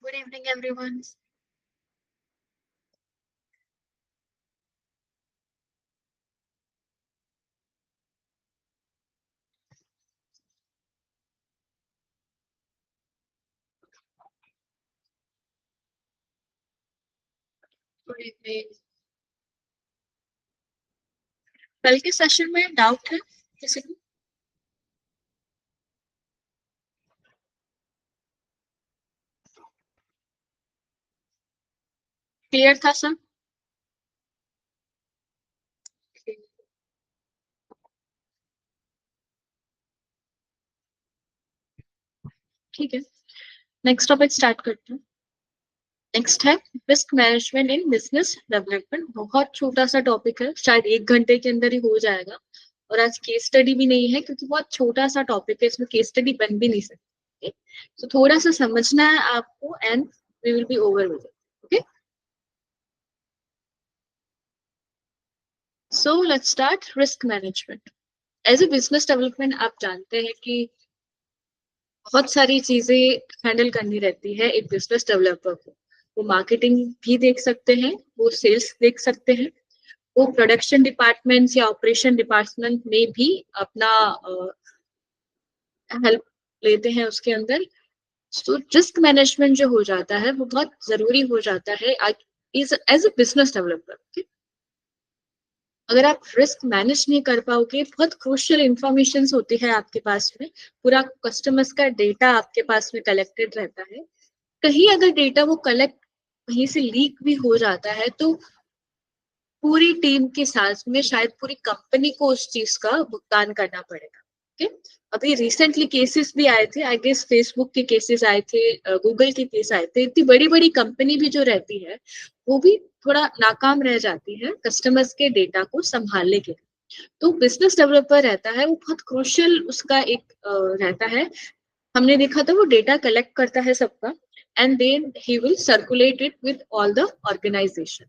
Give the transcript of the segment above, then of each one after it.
Good evening, everyone. Good evening. कल के session में डाउट है किसी को? क्लियर था सब? ठीक है, नेक्स्ट टॉपिक स्टार्ट करते हैं। नेक्स्ट है risk management in business development. बहुत छोटा सा टॉपिक है, शायद 1 घंटे के अंदर ही हो जाएगा। और आज केस स्टडी भी नहीं है क्योंकि बहुत छोटा सा टॉपिक है, इसमें केस स्टडी बन भी नहीं सकती। तो थोड़ा सा समझना है आपको and we will be over with it. Okay, so let's start. Risk management as a business development, आप जानते हैं कि बहुत सारी चीजें हैंडल करनी रहती है एक बिजनेस डेवलपर को। वो मार्केटिंग भी देख सकते हैं, वो सेल्स देख सकते हैं, वो प्रोडक्शन डिपार्टमेंट या ऑपरेशन डिपार्टमेंट में भी अपना हेल्प लेते हैं उसके अंदर। तो रिस्क मैनेजमेंट जो हो जाता है वो बहुत जरूरी हो जाता है एज ए बिजनेस डेवलपर। अगर आप रिस्क मैनेज नहीं कर पाओगे, बहुत क्रूशियल इंफॉर्मेशन होती है आपके पास में, पूरा कस्टमर्स का डेटा आपके पास में कलेक्टेड रहता है। कहीं अगर डेटा वो कलेक्ट कहीं से लीक भी हो जाता है तो पूरी टीम के साथ में शायद पूरी कंपनी को उस चीज का भुगतान करना पड़ेगा। ओके, अभी रिसेंटली केसेस भी आए थे, आई गेस फेसबुक के केसेस आए थे, गूगल के केस आए थे। इतनी बड़ी बड़ी कंपनी भी जो रहती है वो भी थोड़ा नाकाम रह जाती है कस्टमर्स के डेटा को संभालने के लिए। तो बिजनेस डेवलपर रहता है वो बहुत क्रूशियल उसका एक रहता है। हमने देखा था वो डेटा कलेक्ट करता है सबका and then he will circulate it with all the organisation.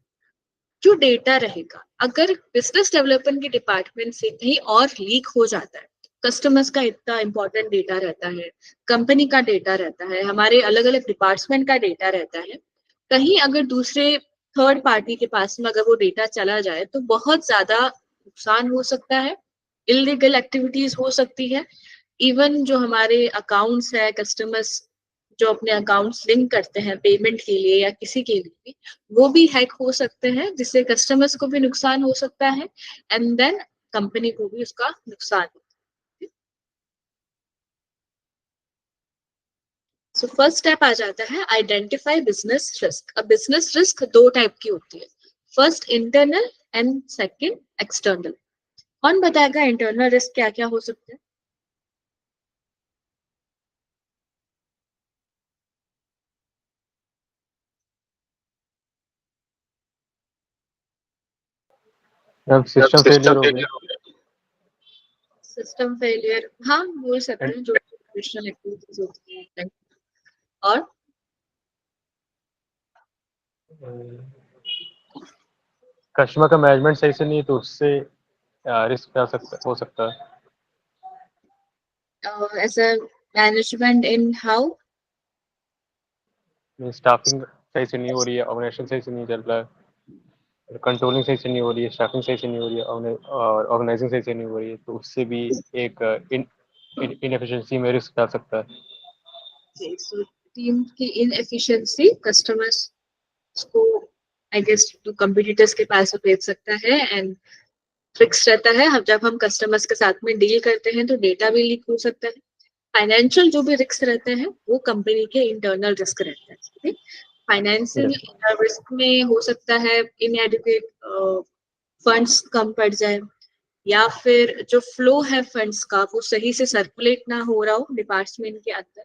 जो डेटा रहेगा अगर बिजनेस डेवलपमेंट के डिपार्टमेंट से कहीं और लीक हो जाता है, कस्टमर्स का इतना इंपॉर्टेंट डेटा रहता है, कंपनी का डेटा रहता है, हमारे अलग अलग डिपार्टमेंट का डेटा रहता है, कहीं अगर दूसरे थर्ड पार्टी के पास में अगर वो डेटा चला जाए तो बहुत ज्यादा नुकसान हो सकता है, इलीगल एक्टिविटीज हो सकती है। इवन जो हमारे अकाउंट्स है, कस्टमर्स जो अपने अकाउंट्स लिंक करते हैं पेमेंट के लिए या किसी के लिए भी, वो भी हैक हो सकते हैं जिससे कस्टमर्स को भी नुकसान हो सकता है एंड देन कंपनी को भी उसका नुकसान हो। सो फर्स्ट स्टेप आ जाता है आइडेंटिफाई बिजनेस रिस्क। अब बिजनेस रिस्क दो टाइप की होती है, first internal and second external. कौन बताएगा इंटरनल रिस्क क्या क्या हो सकते हैं? जब सिस्टम फेलियर हो गया, सिस्टम फेलियर, हाँ बोल सकते हैं, जो ऑपरेशनल एक्टिविटीज होती है। और कस्टमर का मैनेजमेंट सही से नहीं तो उससे रिस्क हो सकता है। As a management in how? Staffing सही से नहीं हो रही है, ऑर्गेनाइजेशन सही से नहीं चल रहा है, कंट्रोलिंग सही से नहीं हो रही है, स्टाफिंग सही से नहीं हो रही है, और ऑर्गेनाइजिंग सही से नहीं हो रही है, तो उससे भी एक इनएफिशिएंसी में रिस्क आ सकता है। टीम की इनएफिशिएंसी कस्टमर्स को आई गेस तो कंपटीटर्स के पास भेज सकता है एंड फिक्स रहता है। हम जब हम कस्टमर्स के साथ में डील करते हैं तो डेटा भी लीक हो सकता है। फाइनेंशियल जो भी रिस्क रहते हैं वो कंपनी के इंटरनल रिस्क रहते हैं। फाइनेंशियल रिस्क में हो सकता है इनएडिक्वेट फंड्स कम पड़ जाए, या फिर जो फ्लो है फंड्स का वो सही से सर्कुलेट ना हो रहा हो डिपार्टमेंट के अंदर,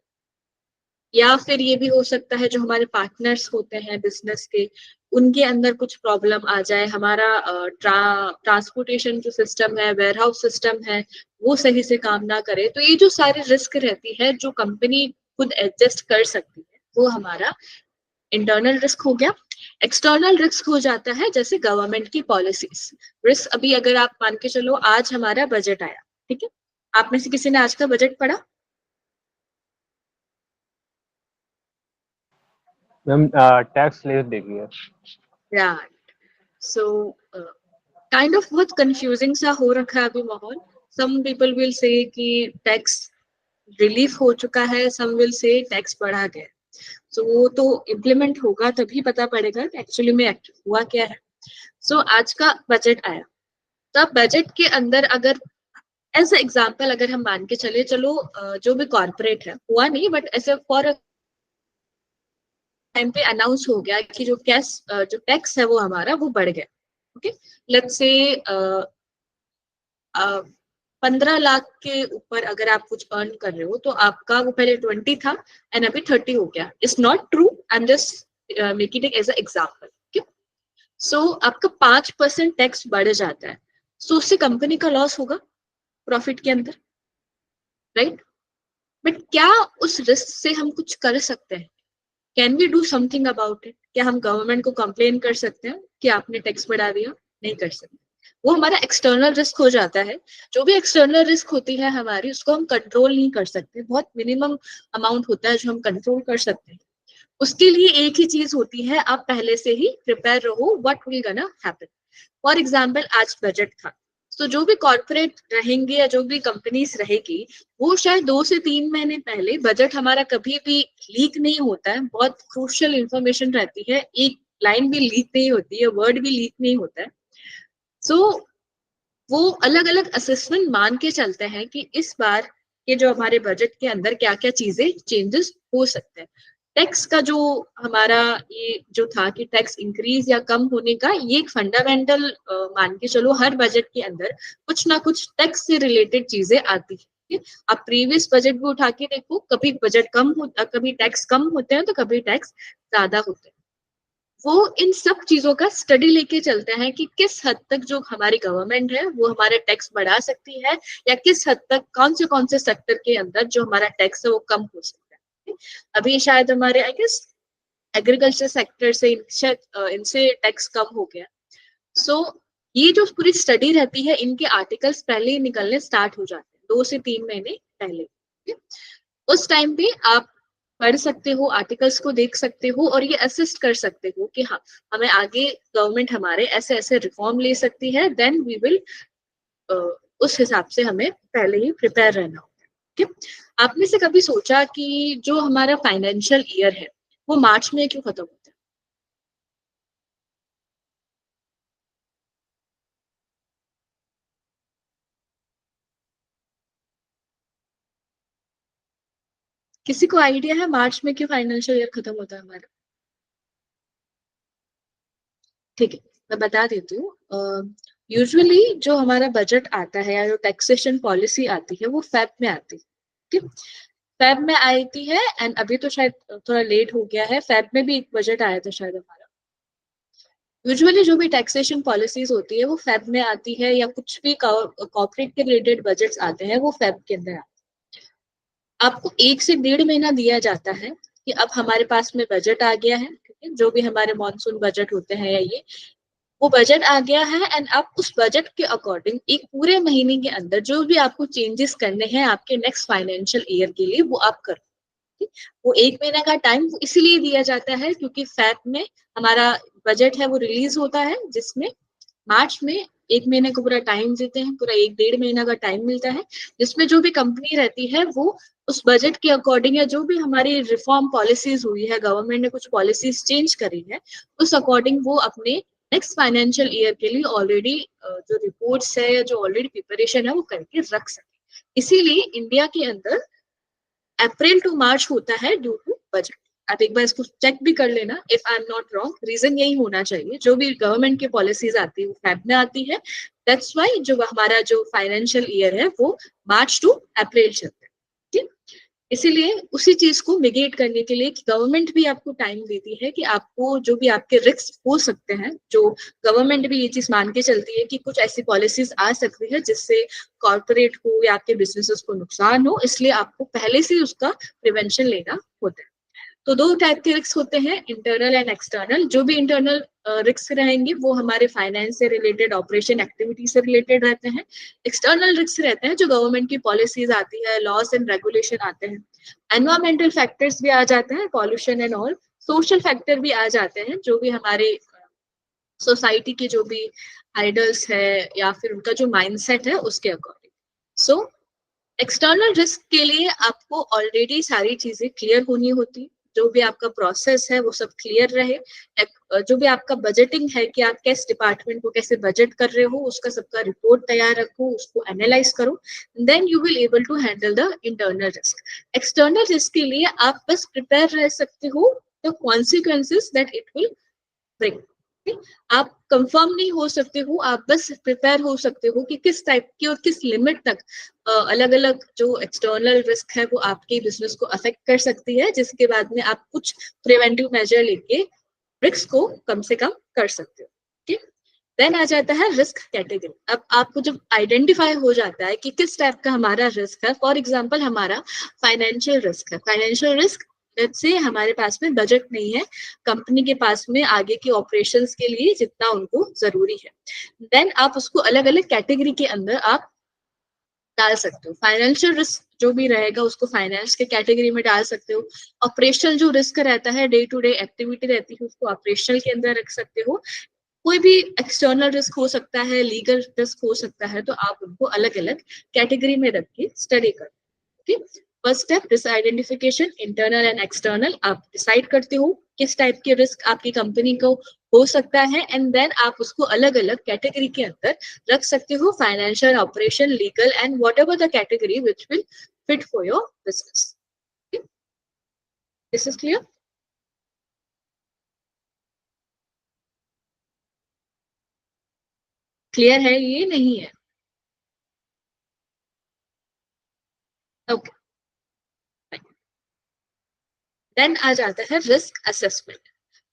या फिर ये भी हो सकता है जो हमारे पार्टनर्स होते हैं बिजनेस के उनके अंदर कुछ प्रॉब्लम आ जाए, हमारा ट्रांसपोर्टेशन जो सिस्टम है, वेयर हाउस सिस्टम है, वो सही से काम ना करे। तो ये जो सारी रिस्क रहती है जो कंपनी खुद एडजस्ट कर सकती है वो हमारा इंटरनल रिस्क हो गया। एक्सटर्नल रिस्क हो जाता है जैसे गवर्नमेंट की पॉलिसीज रिस्क। अभी अगर आप मान के चलो आज हमारा बजट आया, ठीक है, आप में से किसी ने आज का बजट पढ़ा? मैम टैक्स लेस देखिए। राइट। सो काइंड ऑफ बहुत कंफ्यूजिंग सा हो रखा है अभी माहौल. सम पीपल विल से कि टैक्स रिलीफ हो चुका है, सम विल से टैक्स बढ़ा गया. सो वो तो इम्प्लीमेंट होगा तभी पता पड़ेगा कि एक्चुअली में हुआ क्या है. सो आज का बजट आया, तब बजट के अंदर अगर एज एग्जाम्पल अगर हम मान के चले, चलो जो भी कॉर्पोरेट है हुआ नहीं, बट ऐसे फॉर टाइम पे अनाउंस हो गया कि जो टैक्स है वो हमारा वो बढ़ गया. ओके, लेट्स से 15 लाख के ऊपर अगर आप कुछ अर्न कर रहे हो तो आपका वो पहले 20 था एंड अभी 30 हो गया. It's not true, I am just making it as a example. So आपका 5% टैक्स बढ़ जाता है. सो उससे कंपनी का लॉस होगा प्रॉफिट के अंदर, राइट? बट क्या उस रिस्क से हम कुछ कर सकते हैं? Can we do something about it? क्या हम गवर्नमेंट को कंप्लेन कर सकते हैं कि आपने टैक्स बढ़ा दिया? नहीं कर सकते. वो हमारा एक्सटर्नल रिस्क हो जाता है. जो भी एक्सटर्नल रिस्क होती है हमारी, उसको हम कंट्रोल नहीं कर सकते. बहुत मिनिमम अमाउंट होता है जो हम कंट्रोल कर सकते हैं. उसके लिए एक ही चीज होती है, आप पहले से ही प्रिपेयर रहो what will gonna happen. For example आज बजट था, तो जो भी कॉर्पोरेट रहेंगे या जो भी कंपनीज रहेगी, वो शायद 2 से 3 महीने पहले, बजट हमारा कभी भी लीक नहीं होता है, बहुत क्रूशियल इंफॉर्मेशन रहती है, एक लाइन भी लीक नहीं होती है, वर्ड भी लीक नहीं होता है. सो वो अलग अलग असेसमेंट मान के चलते हैं कि इस बार के जो हमारे बजट के अंदर क्या क्या चीजें चेंजेस हो सकते हैं. टैक्स का जो हमारा ये जो था कि टैक्स इंक्रीज या कम होने का, ये एक फंडामेंटल मान के चलो, हर बजट के अंदर कुछ ना कुछ टैक्स से रिलेटेड चीजें आती है. आप प्रीवियस बजट भी उठा के देखो, कभी बजट कम होता, कभी टैक्स कम होते हैं तो कभी टैक्स ज्यादा होते हैं. वो इन सब चीजों का स्टडी लेके चलते हैं कि किस हद तक जो हमारी गवर्नमेंट है वो हमारे टैक्स बढ़ा सकती है, या किस हद तक कौन से सेक्टर के अंदर जो हमारा टैक्स है वो कम हो सकता है. अभी शायद हमारे आई गेस एग्रीकल्चर सेक्टर से इनसे टैक्स कम हो गया. सो ये जो पूरी स्टडी रहती है, इनके आर्टिकल्स पहले ही निकलने स्टार्ट हो जाते हैं 2 से 3 महीने पहले. उस टाइम पे आप पढ़ सकते हो, आर्टिकल्स को देख सकते हो और ये असिस्ट कर सकते हो कि हाँ, हमें आगे गवर्नमेंट हमारे ऐसे ऐसे रिफॉर्म ले सकती है. देन वी विल उस हिसाब से हमें पहले ही प्रिपेयर रहना होगा. ठीक है? आपने से कभी सोचा कि जो हमारा फाइनेंशियल ईयर है वो मार्च में क्यों खत्म होता है? किसी को आइडिया है मार्च में क्यों फाइनेंशियल ईयर खत्म होता है हमारा? ठीक है, मैं बता देती हूँ. यूजुअली जो हमारा बजट आता है या जो टैक्सेशन पॉलिसी आती है वो फेब में आती है. ठीक है? फेब में आई थी है, एंड अभी तो शायद थोड़ा लेट हो गया है. फेब में भी एक बजट आया था शायद हमारा. यूजुअली जो भी टैक्सेशन पॉलिसीज होती है वो फेब में आती है, या कुछ भी कॉर्पोरेट के रिलेटेड बजट्स आते हैं वो फेब के अंदर आते हैं. आपको 1 से 1.5 महीना दिया जाता है कि अब हमारे पास में बजट आ गया है. ठीक है? जो भी हमारे मॉनसून बजट होते हैं या ये, वो बजट आ गया है, एंड आप उस बजट के अकॉर्डिंग एक पूरे महीने के अंदर जो भी आपको चेंजेस करने हैं आपके नेक्स्ट फाइनेंशियल ईयर के लिए वो आप करो. वो 1 महीना का टाइम इसीलिए दिया जाता है क्योंकि फेब में हमारा बजट है वो रिलीज होता है, जिसमें मार्च में 1 महीने को पूरा टाइम देते हैं, पूरा 1 डेढ़ महीना का टाइम मिलता है, जिसमें जो भी कंपनी रहती है वो उस बजट के अकॉर्डिंग, या जो भी हमारी रिफॉर्म पॉलिसीज हुई है, गवर्नमेंट ने कुछ पॉलिसीज चेंज करी है, उस अकॉर्डिंग वो अपने नेक्स्ट फाइनेंशियल ईयर के लिए ऑलरेडी जो रिपोर्ट्स है, जो ऑलरेडी प्रिपरेशन है वो करके रख सके. इसीलिए इंडिया के अंदर अप्रैल टू मार्च होता है ड्यू टू बजट. आप एक बार इसको चेक भी कर लेना, if I am not wrong, reason यही होना चाहिए. जो भी गवर्नमेंट की पॉलिसीज आती है वो फेब में आती है. दैट्स व्हाई जो हमारा जो फाइनेंशियल ईयर है वो मार्च टू अप्रैल चलता है. ठीक, इसीलिए उसी चीज को मिगेट करने के लिए गवर्नमेंट भी आपको टाइम देती है कि आपको जो भी आपके रिस्क हो सकते हैं, जो गवर्नमेंट भी ये चीज मान के चलती है कि कुछ ऐसी पॉलिसीज आ सकती है जिससे कॉर्पोरेट को या आपके बिजनेसेस को नुकसान हो, इसलिए आपको पहले से उसका प्रिवेंशन लेना होता है. तो 2 टाइप के रिस्क होते हैं, इंटरनल एंड एक्सटर्नल. जो भी इंटरनल रिस्क रहेंगे वो हमारे फाइनेंस से रिलेटेड, ऑपरेशन एक्टिविटी से रिलेटेड रहते हैं. एक्सटर्नल रिस्क रहते हैं जो गवर्नमेंट की पॉलिसीज आती है, लॉस एंड रेगुलेशन आते हैं, एनवायरमेंटल फैक्टर्स भी आ जाते हैं, pollution and all. Social factor भी आ जाते हैं, जो भी हमारे सोसाइटी के जो भी आइडल्स है या फिर उनका जो माइंडसेट है उसके अकॉर्डिंग। सो एक्सटर्नल रिस्क के लिए आपको ऑलरेडी सारी चीजें क्लियर होनी होती, जो भी आपका प्रोसेस है वो सब क्लियर रहे, जो भी आपका बजटिंग है कि आप किस डिपार्टमेंट को कैसे बजट कर रहे हो उसका सबका रिपोर्ट तैयार रखो, उसको एनालाइज करो, then you will able to handle the internal risk. External risk के लिए आप बस प्रिपेयर रह सकते हो the consequences that it will bring. आप कंफर्म नहीं हो सकते हो, आप बस प्रिपेयर हो सकते हो कि किस टाइप की और किस लिमिट तक अलग अलग जो एक्सटर्नल रिस्क है वो आपके बिजनेस को अफेक्ट कर सकती है, जिसके बाद में आप कुछ प्रिवेंटिव मेजर लेके रिस्क को कम से कम कर सकते हो। ठीक, देन आ जाता है रिस्क कैटेगरी। अब आपको जब आइडेंटिफाई हो जाता है कि किस टाइप का हमारा रिस्क है, फॉर एग्जांपल हमारा फाइनेंशियल रिस्क है, फाइनेंशियल रिस्क लेट्स से हमारे पास में बजट नहीं है कंपनी के पास में आगे के ऑपरेशंस के लिए जितना उनको जरूरी है, देन आप उसको अलग अलग कैटेगरी के अंदर आप डाल सकते हो। फाइनेंशियल रिस्क जो भी रहेगा उसको फाइनेंस के कैटेगरी में डाल सकते हो। ऑपरेशनल जो रिस्क रहता है, डे टू डे एक्टिविटी रहती है, उसको ऑपरेशनल के अंदर रख सकते हो। कोई भी एक्सटर्नल रिस्क हो सकता है, लीगल रिस्क हो सकता है, तो आप उनको अलग अलग कैटेगरी में रख के स्टडी करो। ठीक, first step risk identification, internal and external. आप डिसाइड करते हो किस टाइप के रिस्क आपकी कंपनी को हो सकता है, एंड देन आप उसको अलग अलग कैटेगरी के अंदर रख सकते हो, financial, operation, legal and what ever the category which will fit for your business. This is clear? Clear है ये? नहीं है? ओके, देन आ जाता है रिस्क असेसमेंट।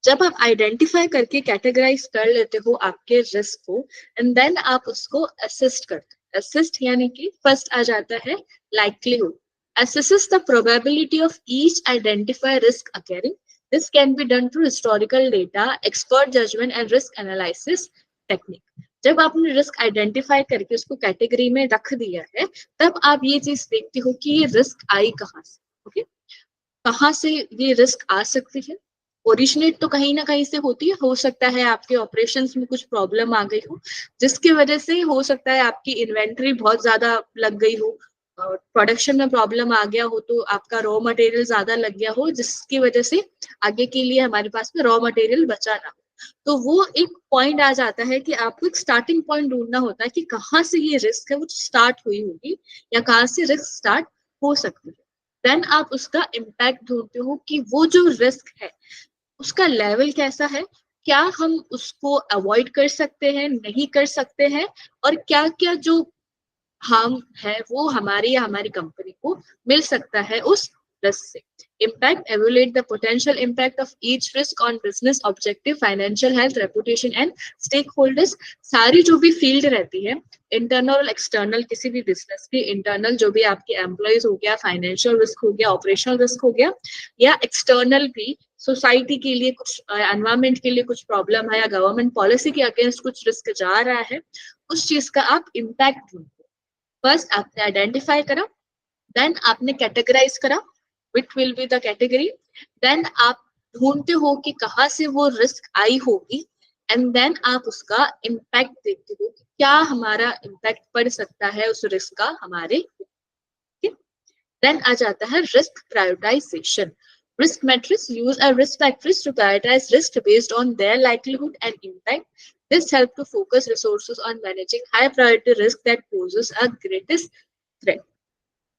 जब आप आइडेंटिफाई करके कैटेगराइज कर लेते हो आपके रिस्क को, एंड देन आप उसको असिस्ट करते हो। असिस्ट यानी कि फर्स्ट आ जाता है likelihood, assesses the probability of each identified risk occurring. This can be done through historical data, expert judgment and risk analysis technique. जब आपने रिस्क आइडेंटिफाई करके उसको कैटेगरी में रख दिया है, तब आप ये चीज देखते हो कि ये रिस्क आई कहाँ से। ओके, कहाँ से ये रिस्क आ सकती है? ओरिजिनेट तो कहीं ना कहीं से होती है, हो सकता है आपके ऑपरेशंस में कुछ प्रॉब्लम आ गई हो, जिसकी वजह से हो सकता है आपकी इन्वेंट्री बहुत ज्यादा लग गई हो, प्रोडक्शन में प्रॉब्लम आ गया हो, तो आपका रॉ मटेरियल ज्यादा लग गया हो, जिसकी वजह से आगे के लिए हमारे पास में रॉ मटेरियल बचा ना हो। तो वो एक पॉइंट आ जाता है कि आपको एक स्टार्टिंग पॉइंट ढूंढना होता है कि कहाँ से ये रिस्क है वो स्टार्ट हुई होगी, या कहाँ से रिस्क स्टार्ट हो सकती है। देन आप उसका इम्पैक्ट ढूंढते हो कि वो जो रिस्क है उसका लेवल कैसा है, क्या हम उसको अवॉइड कर सकते हैं, नहीं कर सकते हैं, और क्या क्या जो हार्म है वो हमारे या हमारी कंपनी को मिल सकता है उस रिस्क से। Impact, evaluate the potential impact of each risk on business objective, financial health, reputation and stakeholders. सारी जो भी फील्ड रहती है, इंटरनल और एक्सटर्नल, किसी भी बिजनेस की इंटरनल जो भी आपके एम्प्लॉयज हो गया, फाइनेंशियल रिस्क हो गया, ऑपरेशनल रिस्क हो गया, या एक्सटर्नल भी सोसाइटी के लिए कुछ, एनवायरमेंट के लिए कुछ प्रॉब्लम है, या गवर्नमेंट पॉलिसी के अगेंस्ट कुछ रिस्क जा रहा है, उस चीज का आप इम्पैक्ट ढूंढो। फर्स्ट आपने आइडेंटिफाई करा, देन आपने कैटेगराइज करा which will be the category, then आप ढूंढते हो कि कहाँ से वो रिस्क आई होगी, एंड देन आप उसका इम्पैक्ट देखते हो कि क्या हमारा इम्पैक्ट पड़ सकता है उस रिस्क का हमारे। देन आ जाता है risk prioritisation. Risk metrics use a risk factors to prioritize risk based on their likelihood and impact. This helps to focus resources on managing high priority risk that poses a greatest threat.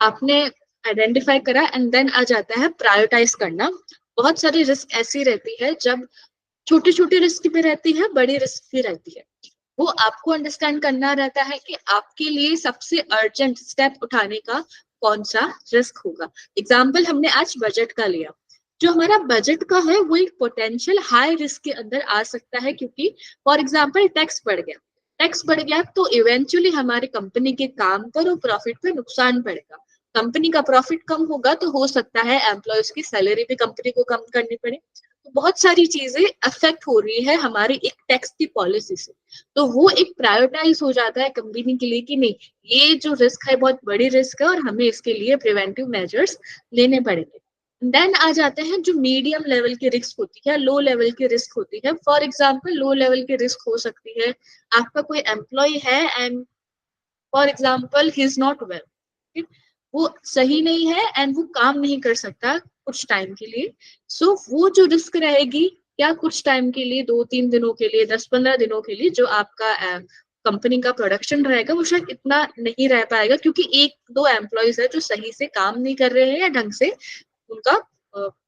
आपने identify करा, and then आ जाता है prioritise करना। बहुत सारी risk ऐसी रहती है जब छोटी छोटी रिस्क भी रहती है, बड़ी रिस्क भी रहती है, वो आपको अंडरस्टैंड करना रहता है कि आपके लिए सबसे अर्जेंट स्टेप उठाने का कौन सा रिस्क होगा। एग्जाम्पल हमने आज बजट का लिया, जो हमारा बजट का है वो एक पोटेंशियल हाई रिस्क के अंदर आ सकता है, क्योंकि फॉर एग्जाम्पल टैक्स बढ़ गया, टैक्स बढ़ गया तो इवेंचुअली हमारे कंपनी के काम पर और प्रॉफिट पे नुकसान पड़ेगा। कंपनी का प्रॉफिट कम होगा तो हो सकता है एम्प्लॉयज की सैलरी भी कंपनी को कम करनी पड़े। तो बहुत सारी चीजें अफेक्ट हो रही है हमारी एक टैक्स की पॉलिसी से, तो वो एक प्रायोरिटाइज हो जाता है कंपनी के लिए कि नहीं, ये जो रिस्क है बहुत बड़ी रिस्क है और हमें इसके लिए प्रिवेंटिव मेजर्स लेने पड़ेंगे। देन आ जाते हैं जो मीडियम लेवल की रिस्क होती है, लो लेवल की रिस्क होती है। फॉर एग्जाम्पल लो लेवल की रिस्क हो सकती है, आपका कोई एम्प्लॉय है and for example he is not well, वो सही नहीं है एंड वो काम नहीं कर सकता कुछ टाइम के लिए। सो वो जो रिस्क रहेगी, क्या कुछ टाइम के लिए, 2-3 दिनों के लिए, 10-15 दिनों के लिए, जो आपका कंपनी का प्रोडक्शन रहेगा वो शायद इतना नहीं रह पाएगा, क्योंकि 1-2 एम्प्लॉयज है जो सही से काम नहीं कर रहे हैं या ढंग से उनका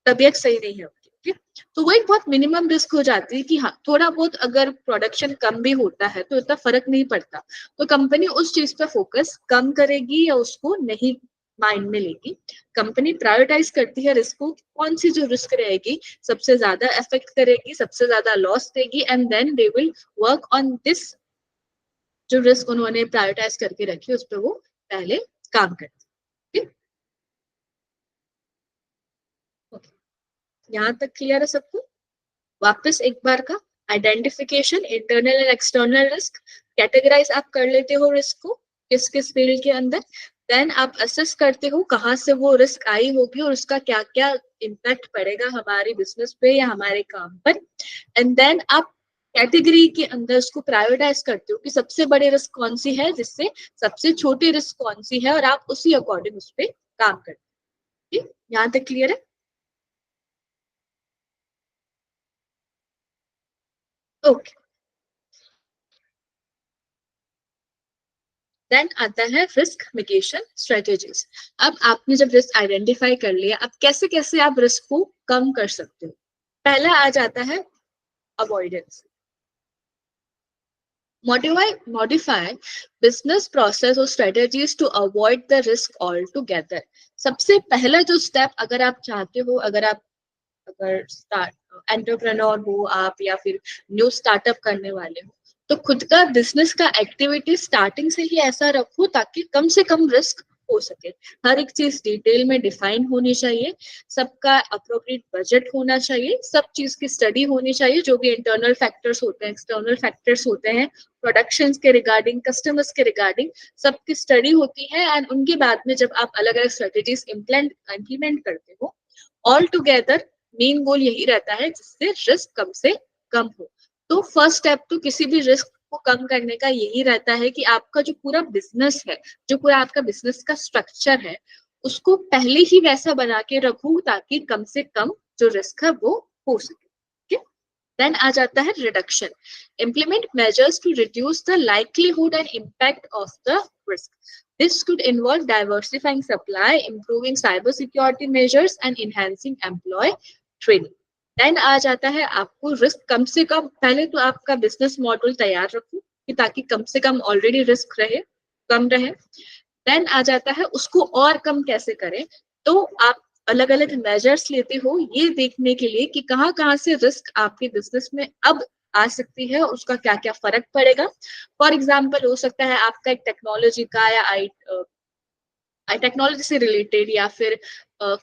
तबीयत सही नहीं है उनकी, ठीक? तो वो एक बहुत मिनिमम रिस्क हो जाती है कि हाँ, थोड़ा बहुत अगर प्रोडक्शन कम भी होता है तो इतना फर्क नहीं पड़ता, तो कंपनी उस चीज पे फोकस कम करेगी या उसको नहीं माइंड में लेगी। कंपनी प्रायोरिटाइज करती है रिस्क को, कौन सी जो रिस्क रहेगी सबसे ज्यादा इफेक्ट करेगी, सबसे ज्यादा लॉस देगी, and then they will work on this, जो रिस्क उन्होंने प्रायोरिटाइज करके रखी उस पर वो पहले काम करते हैं। यहाँ तक क्लियर है सबको? वापस एक बार का, identification internal and external risk, categorise आप कर लेते हो रिस्क को किस किस फील्ड के अंदर, देन आप असेस करते हो कहाँ से वो रिस्क आई होगी और उसका क्या क्या इम्पैक्ट पड़ेगा हमारे बिजनेस पे या हमारे काम पर, एंड देन आप कैटेगरी के अंदर उसको प्रायोरिटाइज करते हो कि सबसे बड़ी रिस्क कौन सी है, जिससे सबसे छोटी रिस्क कौन सी है, और आप उसी अकॉर्डिंग उस पर काम करते हो। ठीक, यहाँ तक क्लियर है? ओके, देन आता है रिस्क मिटिगेशन स्ट्रेटेजीज। अब आपने जब रिस्क आइडेंटिफाई कर लिया, अब कैसे कैसे आप रिस्क को कम कर सकते हो। पहला आ जाता है अवॉइडेंस। मॉडिफाई बिजनेस प्रोसेस और strategies to avoid the risk altogether. सबसे पहला जो स्टेप, अगर आप चाहते हो, अगर स्टार्ट एंटरप्रेन्योर हो आप या फिर न्यू स्टार्टअप करने वाले हो, तो खुद का बिजनेस का एक्टिविटी स्टार्टिंग से ही ऐसा रखो ताकि कम से कम रिस्क हो सके। हर एक चीज डिटेल में डिफाइन होनी चाहिए, सबका अप्रोप्रिएट बजट होना चाहिए, सब चीज की स्टडी होनी चाहिए, जो भी इंटरनल फैक्टर्स होते हैं, एक्सटर्नल फैक्टर्स होते हैं, प्रोडक्शन के रिगार्डिंग, कस्टमर्स के रिगार्डिंग, सबकी स्टडी होती है। एंड उनके बाद में जब आप अलग अलग स्ट्रेटेजीज इम्प्लीमेंट करते हो, ऑल टुगेदर मेन गोल यही रहता है जिससे रिस्क कम से कम हो। तो फर्स्ट स्टेप तो किसी भी रिस्क को कम करने का यही रहता है कि आपका जो पूरा बिजनेस है, जो पूरा आपका बिजनेस का स्ट्रक्चर है, उसको पहले ही वैसा बना के रखूं ताकि कम से कम जो रिस्क है वो हो सके। देन आ जाता है reduction. Implement measures to reduce the likelihood and impact of the risk. This could involve diversifying supply, improving cybersecurity measures, and enhancing employee training. Then आ जाता है आपको रिस्क कम से कम, पहले तो आपका बिजनेस मॉडल तैयार रखो कि ताकि कम से कम ऑलरेडी रिस्क रहे, कम रहे। देन आ जाता है उसको और कम कैसे करें, तो आप अलग अलग मेजर्स लेते हो ये देखने के लिए कि कहाँ कहाँ से रिस्क आपके बिजनेस में अब आ सकती है, उसका क्या क्या फर्क पड़ेगा। फॉर एग्जाम्पल हो सकता है आपका एक टेक्नोलॉजी का या टेक्नोलॉजी से रिलेटेड या फिर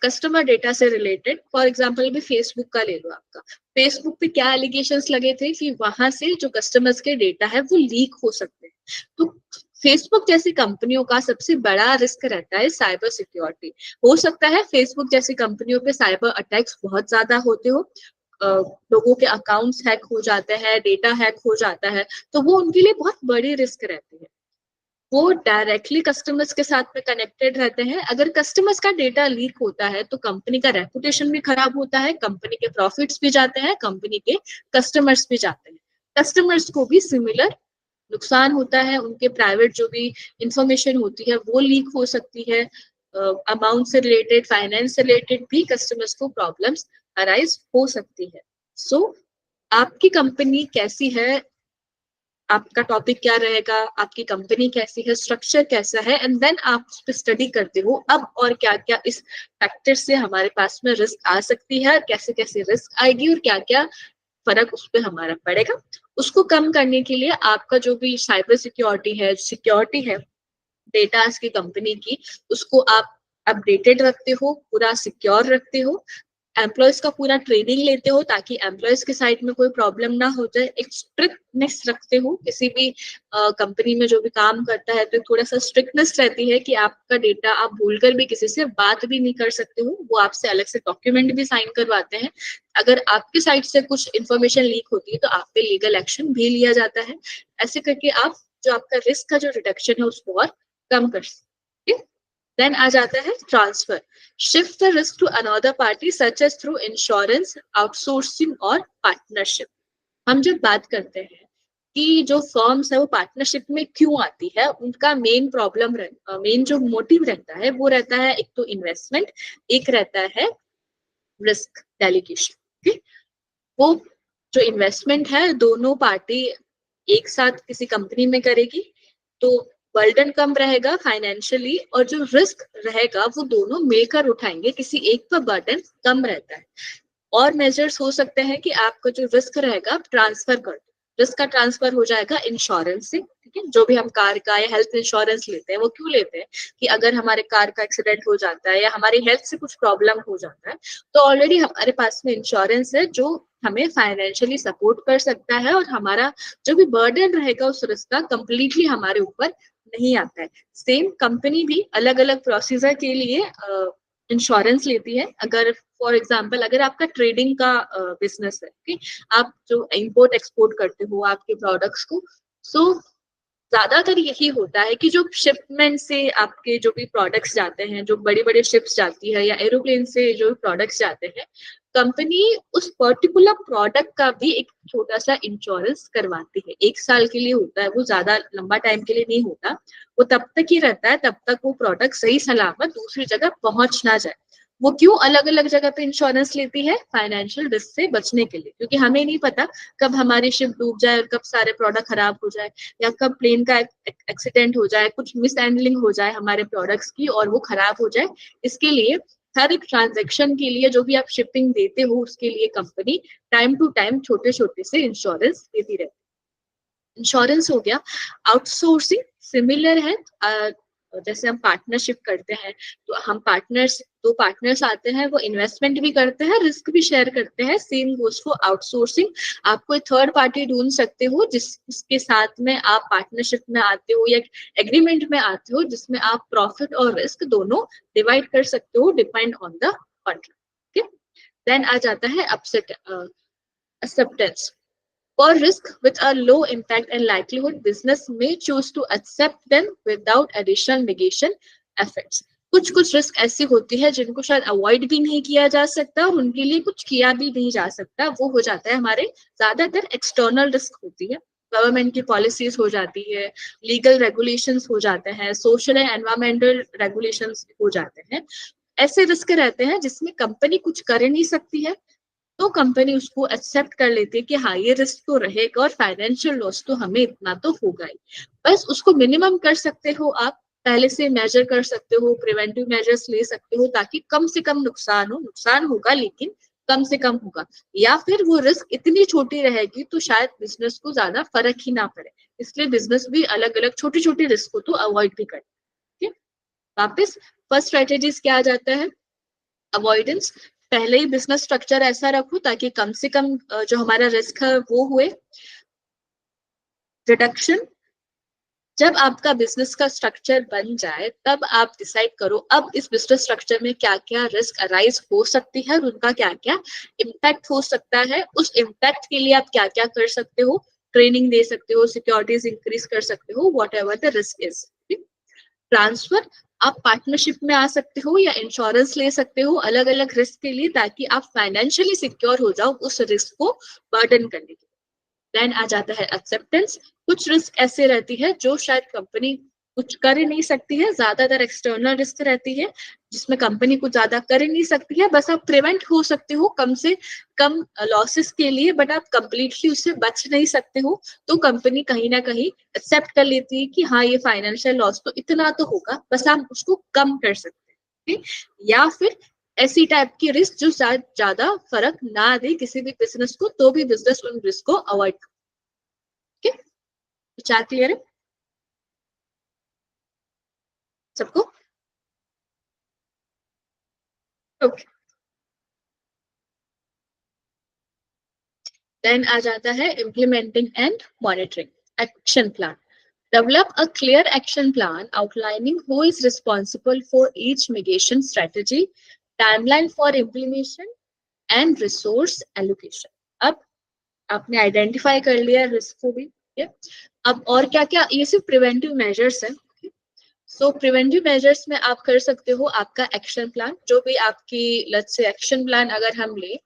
कस्टमर डेटा से रिलेटेड। फॉर एग्जाम्पल भी फेसबुक का ले लो, आपका फेसबुक पे क्या एलिगेशंस लगे थे कि वहां से जो कस्टमर्स के डेटा है वो लीक हो सकते हैं। तो फेसबुक जैसी कंपनियों का सबसे बड़ा रिस्क रहता है साइबर सिक्योरिटी। हो सकता है फेसबुक जैसी कंपनियों पे साइबर अटैक्स बहुत ज्यादा होते हो, लोगों के अकाउंट्स हैक हो जाते हैं, डेटा हैक हो जाता है, तो वो उनके लिए बहुत बड़ी रिस्क रहती है। वो डायरेक्टली कस्टमर्स के साथ में कनेक्टेड रहते हैं। अगर कस्टमर्स का डेटा लीक होता है तो कंपनी का रेपुटेशन भी खराब होता है, कंपनी के प्रॉफिट्स भी जाते हैं, कंपनी के कस्टमर्स भी जाते हैं। कस्टमर्स को भी सिमिलर नुकसान होता है, उनके प्राइवेट जो भी इंफॉर्मेशन होती है वो लीक हो सकती है, अमाउंट से रिलेटेड, फाइनेंस से रिलेटेड भी कस्टमर्स को प्रॉब्लम्स अराइज हो सकती है। सो आपकी कंपनी कैसी है, आपका टॉपिक क्या रहेगा, आपकी कंपनी कैसी है, स्ट्रक्चर कैसा है, एंड देन आप उस पर स्टडी करते हो अब और क्या क्या इस फैक्टर से हमारे पास में रिस्क आ सकती है, कैसे कैसे रिस्क आएगी और क्या क्या फर्क उस पर हमारा पड़ेगा। उसको कम करने के लिए आपका जो भी साइबर सिक्योरिटी है डेटा की कंपनी की, उसको आप अपडेटेड रखते हो, पूरा सिक्योर रखते हो, एम्प्लॉयज का पूरा ट्रेनिंग लेते हो ताकि एम्प्लॉयज के साइड में कोई प्रॉब्लम ना हो जाए, एक स्ट्रिक्टनेस रखते हो किसी भी कंपनी में जो भी काम करता है, तो थोड़ा सा स्ट्रिक्टनेस रहती है कि आपका डेटा आप भूलकर भी किसी से बात भी नहीं कर सकते हो, वो आपसे अलग से डॉक्यूमेंट भी साइन करवाते हैं। अगर आपके साइड से कुछ इन्फॉर्मेशन लीक होती है तो आप पे लीगल एक्शन भी लिया जाता है। ऐसे करके आप जो आपका रिस्क का जो रिडक्शन है उसको और कम कर सकते। देन आ जाता है transfer, shift the risk to another party such as through insurance, outsourcing और पार्टनरशिप। हम जब बात करते हैं कि जो फर्म्स है वो पार्टनरशिप में क्यों आती है, उनका मेन जो मोटिव रहता है वो रहता है एक तो इन्वेस्टमेंट, एक रहता है रिस्क डेलीगेशन। वो जो इन्वेस्टमेंट है दोनों पार्टी एक साथ किसी कंपनी में करेगी तो बर्डन कम रहेगा फाइनेंशियली, और जो रिस्क रहेगा वो दोनों मिलकर उठाएंगे, किसी एक पर बर्डन कम रहता है। और मेजर्स हो सकते हैं कि आपका जो रिस्क रहेगा आप ट्रांसफर कर दो, रिस्क का ट्रांसफर हो जाएगा इंश्योरेंस से। ठीक है, जो भी हम कार का या हेल्थ इंश्योरेंस लेते हैं वो क्यों लेते हैं कि अगर हमारे कार का एक्सीडेंट हो जाता है या हमारी हेल्थ से कुछ प्रॉब्लम हो जाता है तो ऑलरेडी हमारे पास में इंश्योरेंस है जो हमें फाइनेंशियली सपोर्ट कर सकता है, और हमारा जो भी बर्डन रहेगा उस रिस्क का कंप्लीटली हमारे ऊपर नहीं आता है। सेम कंपनी भी अलग अलग प्रोसीजर के लिए इंश्योरेंस लेती है। अगर फॉर एग्जाम्पल अगर आपका ट्रेडिंग का बिजनेस है, okay? आप जो इंपोर्ट एक्सपोर्ट करते हो आपके प्रोडक्ट्स को, सो ज्यादातर यही होता है कि जो शिपमेंट से आपके जो भी प्रोडक्ट्स जाते हैं, जो बड़ी बड़ी शिप्स जाती है या एरोप्लेन से जो प्रोडक्ट्स जाते हैं, कंपनी उस पर्टिकुलर प्रोडक्ट का भी एक छोटा सा इंश्योरेंस करवाती है। 1 साल के लिए होता है, वो ज्यादा लंबा टाइम के लिए नहीं होता, वो तब तक ही रहता है तब तक वो प्रोडक्ट सही सलामत दूसरी जगह पहुंच ना जाए। वो क्यों अलग अलग जगह पे इंश्योरेंस लेती है? फाइनेंशियल रिस्क से बचने के लिए, क्योंकि हमें नहीं पता कब हमारी शिप डूब जाए और कब सारे प्रोडक्ट खराब हो जाए, या कब प्लेन का एक्सीडेंट हो जाए, कुछ मिस हैंडलिंग हो जाए हमारे प्रोडक्ट्स की और वो खराब हो जाए। इसके लिए हर एक ट्रांजेक्शन के लिए जो भी आप शिपिंग देते हो उसके लिए कंपनी टाइम टू टाइम छोटे छोटे से इंश्योरेंस देती रहती है। इंश्योरेंस हो गया। आउटसोर्सिंग सिमिलर है, जैसे हम पार्टनरशिप करते हैं तो हम पार्टनर्स, दो पार्टनर्स आते हैं, वो इन्वेस्टमेंट भी करते हैं, रिस्क भी शेयर करते हैं। सेम गोज फॉर आउटसोर्सिंग, आप कोई थर्ड पार्टी ढूंढ सकते हो जिसके साथ में आप पार्टनरशिप में आते हो या एग्रीमेंट में आते हो जिसमें आप प्रॉफिट और रिस्क दोनों डिवाइड कर सकते हो depend on the contract. Then आ जाता है acceptance. For risk with a low impact and likelihood, business may choose to accept them without additional negation effects. कुछ कुछ रिस्क ऐसी होती है जिनको शायद अवॉइड भी नहीं किया जा सकता और उनके लिए कुछ किया भी नहीं जा सकता, वो हो जाता है हमारे ज्यादातर एक्सटर्नल रिस्क होती है। गवर्नमेंट की पॉलिसीज हो जाती है, लीगल रेगुलेशंस हो जाते हैं, सोशल एंड एनवायरमेंटल रेगुलेशंस हो जाते हैं। ऐसे रिस्क रहते हैं जिसमें कंपनी कुछ कर नहीं सकती है तो कंपनी उसको एक्सेप्ट कर लेती है कि हाँ ये रिस्क तो रहेगा और फाइनेंशियल लॉस तो हमें इतना तो होगा ही, बस उसको मिनिमम कर सकते हो आप, पहले से मेजर कर सकते हो, प्रिवेंटिव मेजर्स ले सकते हो ताकि कम से कम नुकसान हो, नुकसान होगा लेकिन कम से कम होगा, या फिर वो रिस्क इतनी छोटी रहेगी तो शायद बिजनेस को ज्यादा फर्क ही ना पड़े। इसलिए बिजनेस भी अलग अलग छोटी छोटी रिस्क को तो अवॉइड भी करते हैं। वापस फर्स्ट स्ट्रेटेजीज क्या आ जाता है? अवॉइडेंस। पहले ही बिजनेस स्ट्रक्चर ऐसा रखो ताकि कम से कम जो हमारा रिस्क है वो हुए। रिडक्शन, जब आपका बिजनेस का स्ट्रक्चर बन जाए तब आप डिसाइड करो अब इस बिजनेस स्ट्रक्चर में क्या क्या रिस्क अराइज हो सकती है और उनका क्या क्या इम्पैक्ट हो सकता है। उस इम्पैक्ट के लिए आप क्या क्या कर सकते हो, ट्रेनिंग दे सकते हो, सिक्योरिटीज इंक्रीज कर सकते हो, what ever the risk is. Transfer, आप पार्टनरशिप में आ सकते हो या इंश्योरेंस ले सकते हो अलग अलग रिस्क के लिए ताकि आप फाइनेंशियली सिक्योर हो जाओ उस रिस्क को बर्डन करने के लिए। देन आ जाता है एक्सेप्टेंस। कुछ रिस्क ऐसे रहती है जो शायद कंपनी कुछ कर ही नहीं सकती है, ज्यादातर एक्सटर्नल रिस्क रहती है जिसमें कंपनी कुछ ज्यादा कर ही नहीं सकती है, बस आप प्रिवेंट हो सकते हो कम से कम लॉसेस के लिए, बट आप कंप्लीटली उससे बच नहीं सकते हो। तो कंपनी कहीं ना कहीं एक्सेप्ट कर लेती है कि हाँ ये फाइनेंशियल लॉस तो इतना तो होगा, बस आप उसको कम कर सकते हैं। या फिर ऐसी टाइप की रिस्क जो शायद ज्यादा फर्क ना दे किसी भी बिजनेस को, तो भी बिजनेस उन रिस्क को अवॉइड। ठीक है, विचार क्लियर है सबको? ओके। देन आ जाता है implementing and monitoring. Action plan, develop a clear action plan outlining who is responsible for each mitigation strategy, timeline for implementation and resource allocation। अब आपने आइडेंटिफाई कर लिया रिस्क को भी, ठीक है। अब और क्या क्या, ये सिर्फ प्रिवेंटिव मेजर्स है। सो प्रिवेंटिव मेजर्स में आप कर सकते हो आपका एक्शन प्लान, जो भी आपकी लेट्स से एक्शन प्लान अगर हम ले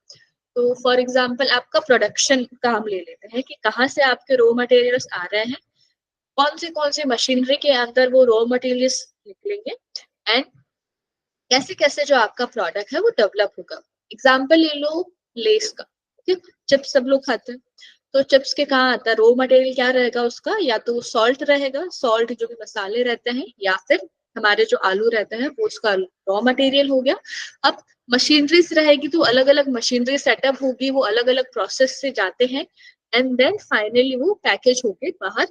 तो फॉर एग्जांपल आपका प्रोडक्शन का हम ले लेते हैं कि कहाँ से आपके रॉ मटेरियल्स आ रहे हैं, कौन से मशीनरी के अंदर वो रॉ मटेरियल्स निकलेंगे, एंड कैसे कैसे जो आपका प्रोडक्ट है वो डेवलप होगा। एग्जाम्पल ले लो लेस का, ठीक, चिप्स सब लोग खाते हैं, तो चिप्स के कहाँ आता है रॉ मटेरियल, क्या रहेगा उसका, या तो सॉल्ट रहेगा, सॉल्ट जो भी मसाले रहते हैं, या फिर हमारे जो आलू रहते हैं वो उसका रॉ मटेरियल हो गया। अब मशीनरीज रहेगी तो अलग अलग मशीनरी सेटअप होगी, वो अलग अलग प्रोसेस से जाते हैं, एंड देन फाइनली वो पैकेज होके बाहर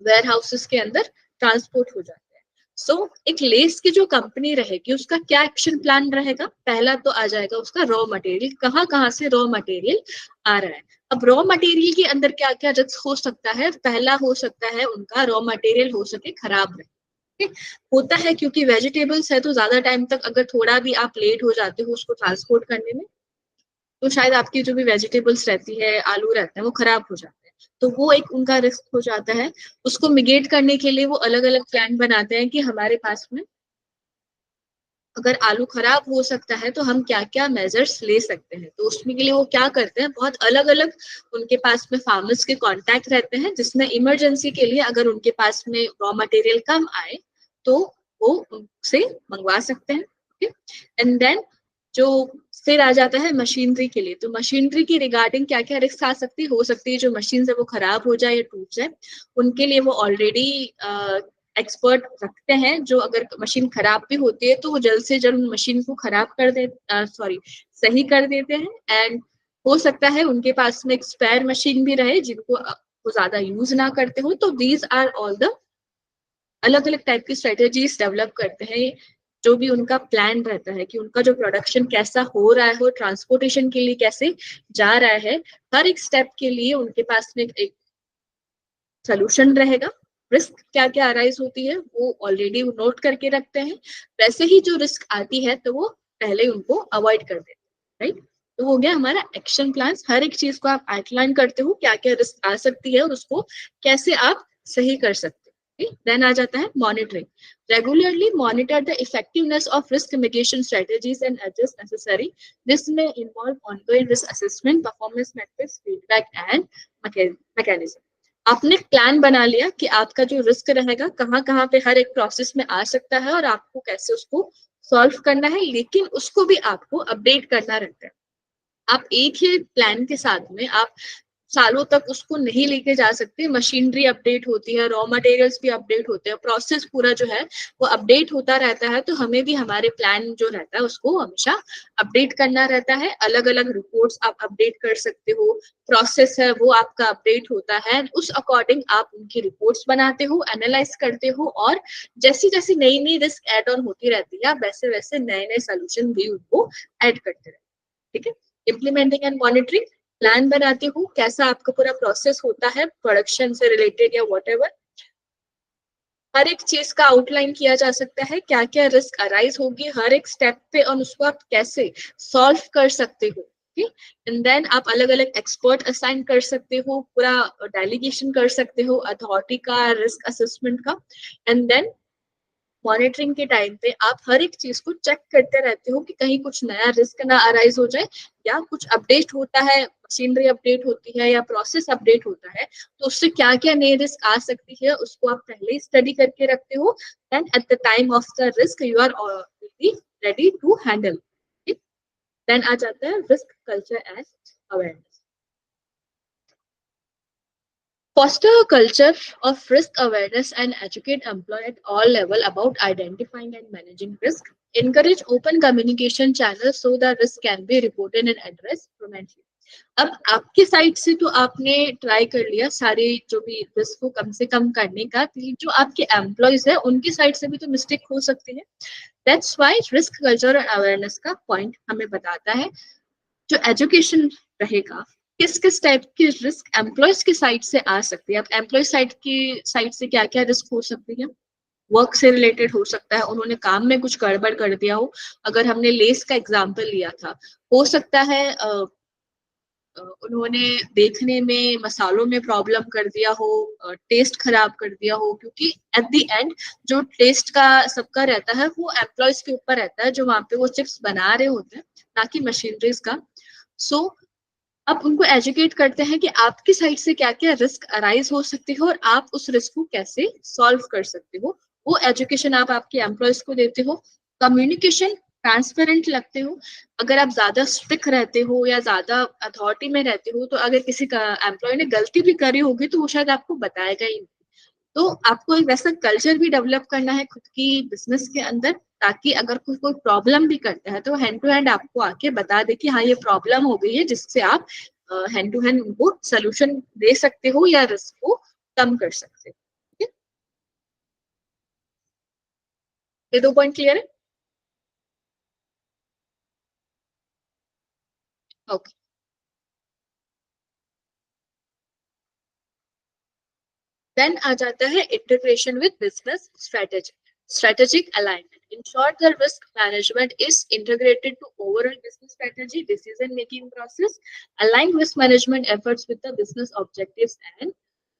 वेयर हाउसेस के अंदर ट्रांसपोर्ट हो जाते हैं। सो एक लेस की जो कंपनी रहेगी उसका क्या एक्शन प्लान रहेगा, पहला तो आ जाएगा उसका रॉ मटेरियल, कहाँ कहाँ से रॉ मटेरियल आ रहा है। अब रॉ मटेरियल के अंदर क्या क्या रिस्क हो सकता है, पहला हो सकता है उनका रॉ मटेरियल हो सके खराब रहे, होता है क्योंकि वेजिटेबल्स है तो ज्यादा टाइम तक अगर थोड़ा भी आप लेट हो जाते हो उसको ट्रांसपोर्ट करने में, तो शायद आपकी जो भी वेजिटेबल्स रहती है, आलू रहते हैं, वो खराब हो जाते हैं, तो वो एक उनका रिस्क हो जाता है। उसको मिगेट करने के लिए वो अलग अलग प्लान बनाते हैं कि हमारे पास में अगर आलू खराब हो सकता है तो हम क्या क्या मेजर्स ले सकते हैं, तो उसमें के लिए वो क्या करते हैं, बहुत अलग अलग उनके पास में फार्मर्स के कांटेक्ट रहते हैं, जिसमें इमरजेंसी के लिए अगर उनके पास में रॉ मटेरियल कम आए तो वो उनसे मंगवा सकते हैं। एंड देन जो फिर आ जाता है मशीनरी के लिए, तो मशीनरी की रिगार्डिंग क्या क्या रिस्क आ सकती है, हो सकती है जो मशीन है वो खराब हो जाए या टूट जाए, उनके लिए वो ऑलरेडी एक्सपर्ट रखते हैं, जो अगर मशीन खराब भी होती है तो वो जल्द से जल्द मशीन को खराब कर दे सही कर देते हैं। एंड हो सकता है उनके पास में एक स्पेयर मशीन भी रहे जिनको वो ज्यादा यूज ना करते हो, तो दीज आर ऑल द अलग अलग टाइप की स्ट्रेटेजीज डेवलप करते हैं, जो भी उनका प्लान रहता है कि उनका जो प्रोडक्शन कैसा हो रहा है, हो ट्रांसपोर्टेशन के लिए कैसे जा रहा है, हर एक स्टेप के लिए उनके पास में एक सोल्यूशन रहेगा। रिस्क क्या क्या अराइज होती है वो ऑलरेडी नोट करके रखते हैं, वैसे ही जो रिस्क आती है तो वो पहले उनको अवॉइड कर देते हैं, राइट। तो हो गया हमारा एक्शन प्लान, हर एक चीज को आप आउटलाइन करते हो क्या क्या रिस्क आ सकती है और उसको कैसे आप सही कर सकते हो। देन आ जाता है monitoring, regularly monitor the effectiveness of risk mitigation strategies and adjust necessary. This में involve ongoing risk assessment, performance metrics, feedback and mechanism. आपने प्लान बना लिया कि आपका जो रिस्क रहेगा कहाँ कहाँ पे हर एक प्रोसेस में आ सकता है और आपको कैसे उसको सॉल्व करना है, लेकिन उसको भी आपको अपडेट करना रहता है। आप एक ही प्लान के साथ में आप सालों तक उसको नहीं लेके जा सकते, मशीनरी अपडेट होती है, रॉ मटेरियल्स भी अपडेट होते हैं, प्रोसेस पूरा जो है वो अपडेट होता रहता है, तो हमें भी हमारे प्लान जो रहता है उसको हमेशा अपडेट करना रहता है। अलग अलग रिपोर्ट्स आप अपडेट कर सकते हो, प्रोसेस है वो आपका अपडेट होता है, उस अकॉर्डिंग आप उनकी रिपोर्ट्स बनाते हो, एनालाइज करते हो, और जैसी जैसी नई नई रिस्क एड ऑन होती रहती है वैसे वैसे नए नए सोल्यूशन भी उनको ऐड करते रहते हैं, ठीक है। इम्प्लीमेंटिंग एंड मॉनिटरिंग, प्लान बनाते हो कैसा आपका पूरा प्रोसेस होता है प्रोडक्शन से रिलेटेड या व्हाटएवर, हर एक चीज का आउटलाइन किया जा सकता है, क्या क्या रिस्क अराइज होगी हर एक स्टेप पे और उसको आप कैसे सॉल्व कर सकते हो, एंड देन आप अलग अलग एक्सपर्ट असाइन कर सकते हो, पूरा डेलीगेशन कर सकते हो अथॉरिटी का, रिस्क असेसमेंट का। एंड देन मॉनिटरिंग के टाइम पे आप हर एक चीज को चेक करते रहते हो कि कहीं कुछ नया रिस्क ना अराइज हो जाए, या कुछ अपडेट होता है, मशीनरी अपडेट होती है या प्रोसेस अपडेट होता है, तो उससे क्या क्या नए रिस्क आ सकती है उसको आप पहले ही स्टडी करके रखते हो, and at the time of the risk you are already ready to handle. Then आ जाता है risk culture and awareness. Foster a culture of risk awareness and educate employees at all levels about identifying and managing risk. Encourage open communication channels so that risk can be reported and addressed promptly. अब आपके side से तो आपने try कर लिया सारे जो भी रिस्क को कम से कम करने का, जो आपके एम्प्लॉयज है उनकी साइड से भी तो मिस्टेक हो सकती है। दैट्स व्हाई रिस्क कल्चर और अवेयरनेस का पॉइंट हमें बताता है, जो एजुकेशन रहेगा किस किस टाइप के रिस्क एम्प्लॉयज की साइड से आ सकती है। अब एम्प्लॉय साइड की साइड से क्या क्या रिस्क हो सकती है, वर्क से रिलेटेड हो सकता है, उन्होंने काम में कुछ गड़बड़ कर दिया हो। अगर हमने लेस का एग्जांपल लिया था, हो सकता है उन्होंने देखने में मसालों में प्रॉब्लम कर दिया हो, टेस्ट खराब कर दिया हो, क्योंकि एट द एंड जो टेस्ट का सबका रहता है वो एम्प्लॉयज के ऊपर रहता है जो वहां पे वो चिप्स बना रहे होते हैं, ना कि मशीनरीज का। सो अब उनको एजुकेट करते हैं कि आपकी साइड से क्या क्या रिस्क अराइज हो सकती है और आप उस रिस्क को कैसे सॉल्व कर सकते हो। वो एजुकेशन आप आपके एम्प्लॉयज को देते हो। कम्युनिकेशन ट्रांसपेरेंट लगते हो। अगर आप ज्यादा स्ट्रिक्ट रहते हो या ज्यादा अथॉरिटी में रहते हो, तो अगर किसी का एम्प्लॉय ने गलती भी करी होगी तो वो शायद आपको बताएगा ही नहीं। तो आपको एक वैसा कल्चर भी डेवलप करना है खुद की बिजनेस के अंदर, ताकि अगर कोई कोई प्रॉब्लम भी करता है तो हैंड टू हैंड आपको आके बता दे कि हाँ ये प्रॉब्लम हो गई है, जिससे आप हैंड टू हैंड उनको सोल्यूशन दे सकते हो या रिस्क को कम कर सकते हो। ठीक है? ये 2 पॉइंट क्लियर है? ओके। देन आ जाता है integration with business strategy, strategic alignment. In short, the risk management is integrated to overall business strategy, decision making process, align risk management efforts with the business objectives and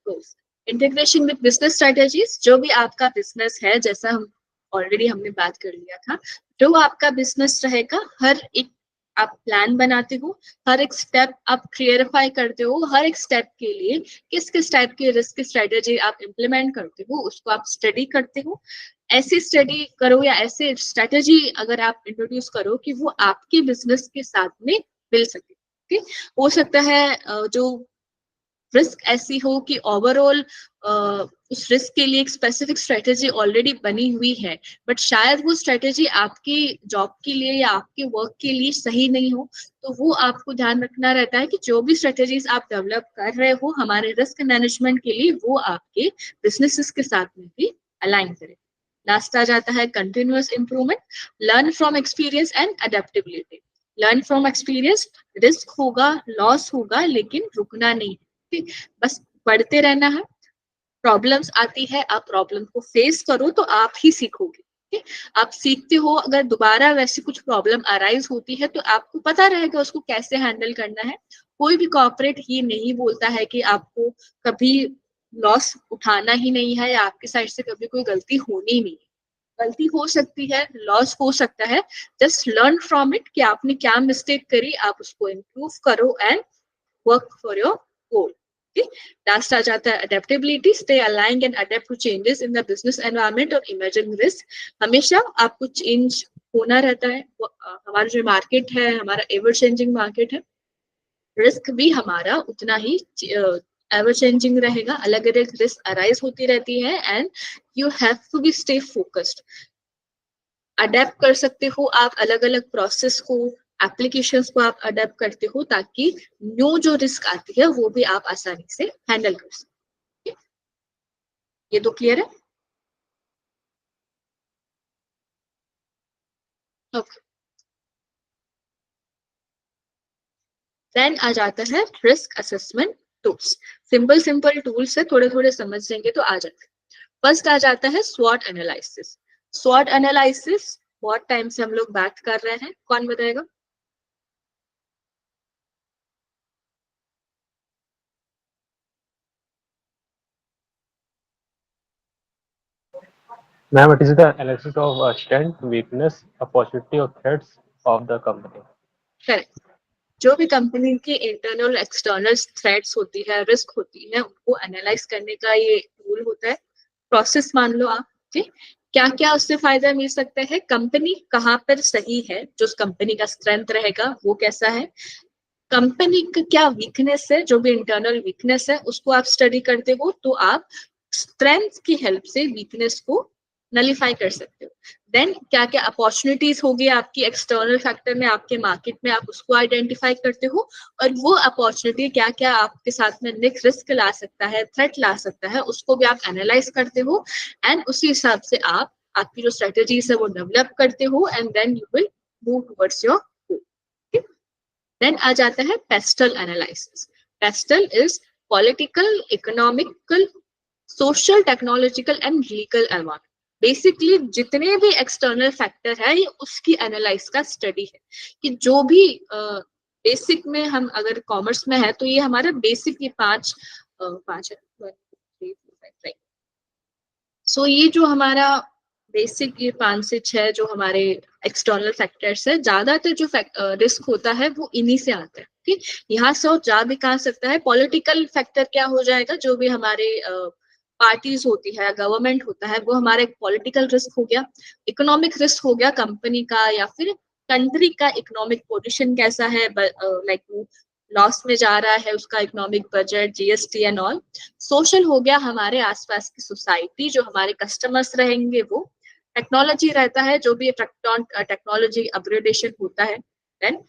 goals. Integration with business strategies, जो भी आपका business है, जैसा हम already हमने बात कर लिया था, जो आपका बिजनेस रहेगा, हर एक आप प्लान बनाते हो, हर एक स्टेप आप क्लियरिफाई करते हो, हर एक स्टेप के लिए किस किस टाइप की रिस्क स्ट्रेटेजी आप इम्प्लीमेंट करते हो उसको आप स्टडी करते हो। ऐसी स्टडी करो या ऐसे स्ट्रेटेजी अगर आप इंट्रोड्यूस करो कि वो आपके बिजनेस के साथ में मिल सके। ठीक, हो सकता है जो रिस्क ऐसी हो कि ओवरऑल उस रिस्क के लिए एक स्पेसिफिक स्ट्रेटेजी ऑलरेडी बनी हुई है, बट शायद वो स्ट्रेटेजी आपकी जॉब के लिए या आपके वर्क के लिए सही नहीं हो। तो वो आपको ध्यान रखना रहता है कि जो भी स्ट्रेटेजीज आप डेवलप कर रहे हो हमारे रिस्क मैनेजमेंट के लिए, वो आपके बिजनेसेस के साथ में भी अलाइन करे। लास्ट आ जाता है continuous improvement, learn from experience and adaptability. Learn from experience, risk होगा, लॉस होगा, लेकिन रुकना नहीं। ठीक, बस बढ़ते रहना है। प्रॉब्लम्स आती है, आप प्रॉब्लम को फेस करो तो आप ही सीखोगे। ठीक, आप सीखते हो, अगर दोबारा वैसी कुछ प्रॉब्लम अराइज होती है तो आपको पता रहेगा उसको कैसे हैंडल करना है। कोई भी कॉर्पोरेट ये नहीं बोलता है कि आपको कभी लॉस उठाना ही नहीं है या आपकी साइड से कभी कोई गलती होनी ही नहीं है। गलती हो सकती है, लॉस हो सकता है, जस्ट लर्न फ्रॉम इट कि आपने क्या मिस्टेक करी, आप उसको इम्प्रूव करो and work for your goal. Last आ जाता है adaptability, stay aligned and adapt to changes in the business environment और इमर्जिंग रिस्क। हमेशा आपको चेंज होना रहता है। हमारा जो मार्केट है, हमारा एवर चेंजिंग मार्केट है, रिस्क भी हमारा उतना ही एवर चेंजिंग रहेगा। अलग अलग रिस्क अराइज होती रहती है and you have to be stay focused. Adapt कर सकते हो आप अलग अलग प्रोसेस को, एप्लीकेशंस को आप अडेप्ट करते हो, ताकि न्यू जो रिस्क आती है वो भी आप आसानी से हैंडल कर सके। ये तो क्लियर है? ओके। देन आ जाता है risk assessment tools. Simple simple tools है, थोड़े थोड़े समझ लेंगे तो आ जाता है। फर्स्ट आ जाता है स्वॉट एनालिसिस। स्वॉट एनालिसिस बहुत टाइम से हम लोग बात कर रहे हैं, कौन बताएगा? Ma'am, it is the analysis of strength, weakness, opportunity or threats of the company. Correct. जो भी कंपनी की इंटरनल एक्सटर्नल थ्रेट्स होती है, रिस्क होती है, उनको एनालाइज करने का ये टूल होता है। प्रोसेस मान लो आप। ठीक, क्या क्या उससे फायदा मिल सकता है, कंपनी कहाँ पर सही है, जो कंपनी का स्ट्रेंथ रहेगा वो कैसा है, कंपनी का क्या वीकनेस है, जो भी इंटरनल वीकनेस है उसको आप स्टडी करते हो तो आप स्ट्रेंथ की हेल्प से वीकनेस को नलीफाई कर सकते हो। देन क्या क्या अपॉर्चुनिटीज होगी आपकी एक्सटर्नल फैक्टर में, आपके मार्केट में, आप उसको आइडेंटिफाई करते हो, और वो अपॉर्चुनिटी क्या क्या आपके साथ में नेक्स्ट रिस्क ला सकता है, थ्रेट ला सकता है, उसको भी आप एनालाइज करते हो एंड उसी हिसाब से आप आपकी जो स्ट्रेटेजीज है वो डेवलप करते हो and then you will move towards your goal. Then आ जाता है PESTEL analysis. PESTEL is political, economical, social, technological and legal environment. Basically जितने भी एक्सटर्नल फैक्टर है ये उसकी एनालाइज का स्टडी है कि जो भी बेसिक में हम अगर कॉमर्स में है तो ये हमारा बेसिक ये पांच है. सो ये जो हमारा बेसिक ये 5 से 6 जो हमारे एक्सटर्नल फैक्टर्स है, ज्यादातर जो रिस्क होता है वो इन्हीं से आता है. ठीक, यहाँ से और जा भी कहा सकता है. पॉलिटिकल फैक्टर क्या हो जाएगा, जो भी हमारे पार्टीज होती है, गवर्नमेंट होता है, वो हमारा एक पॉलिटिकल रिस्क हो गया. इकोनॉमिक रिस्क हो गया कंपनी का या फिर कंट्री का इकोनॉमिक पोजीशन कैसा है, लाइक लॉस में जा रहा है उसका economic budget, GST and all. Social हो गया हमारे आसपास की सोसाइटी, जो हमारे कस्टमर्स रहेंगे वो. टेक्नोलॉजी रहता है, जो भी टेक्नोलॉजी अपग्रेडेशन होता है. देन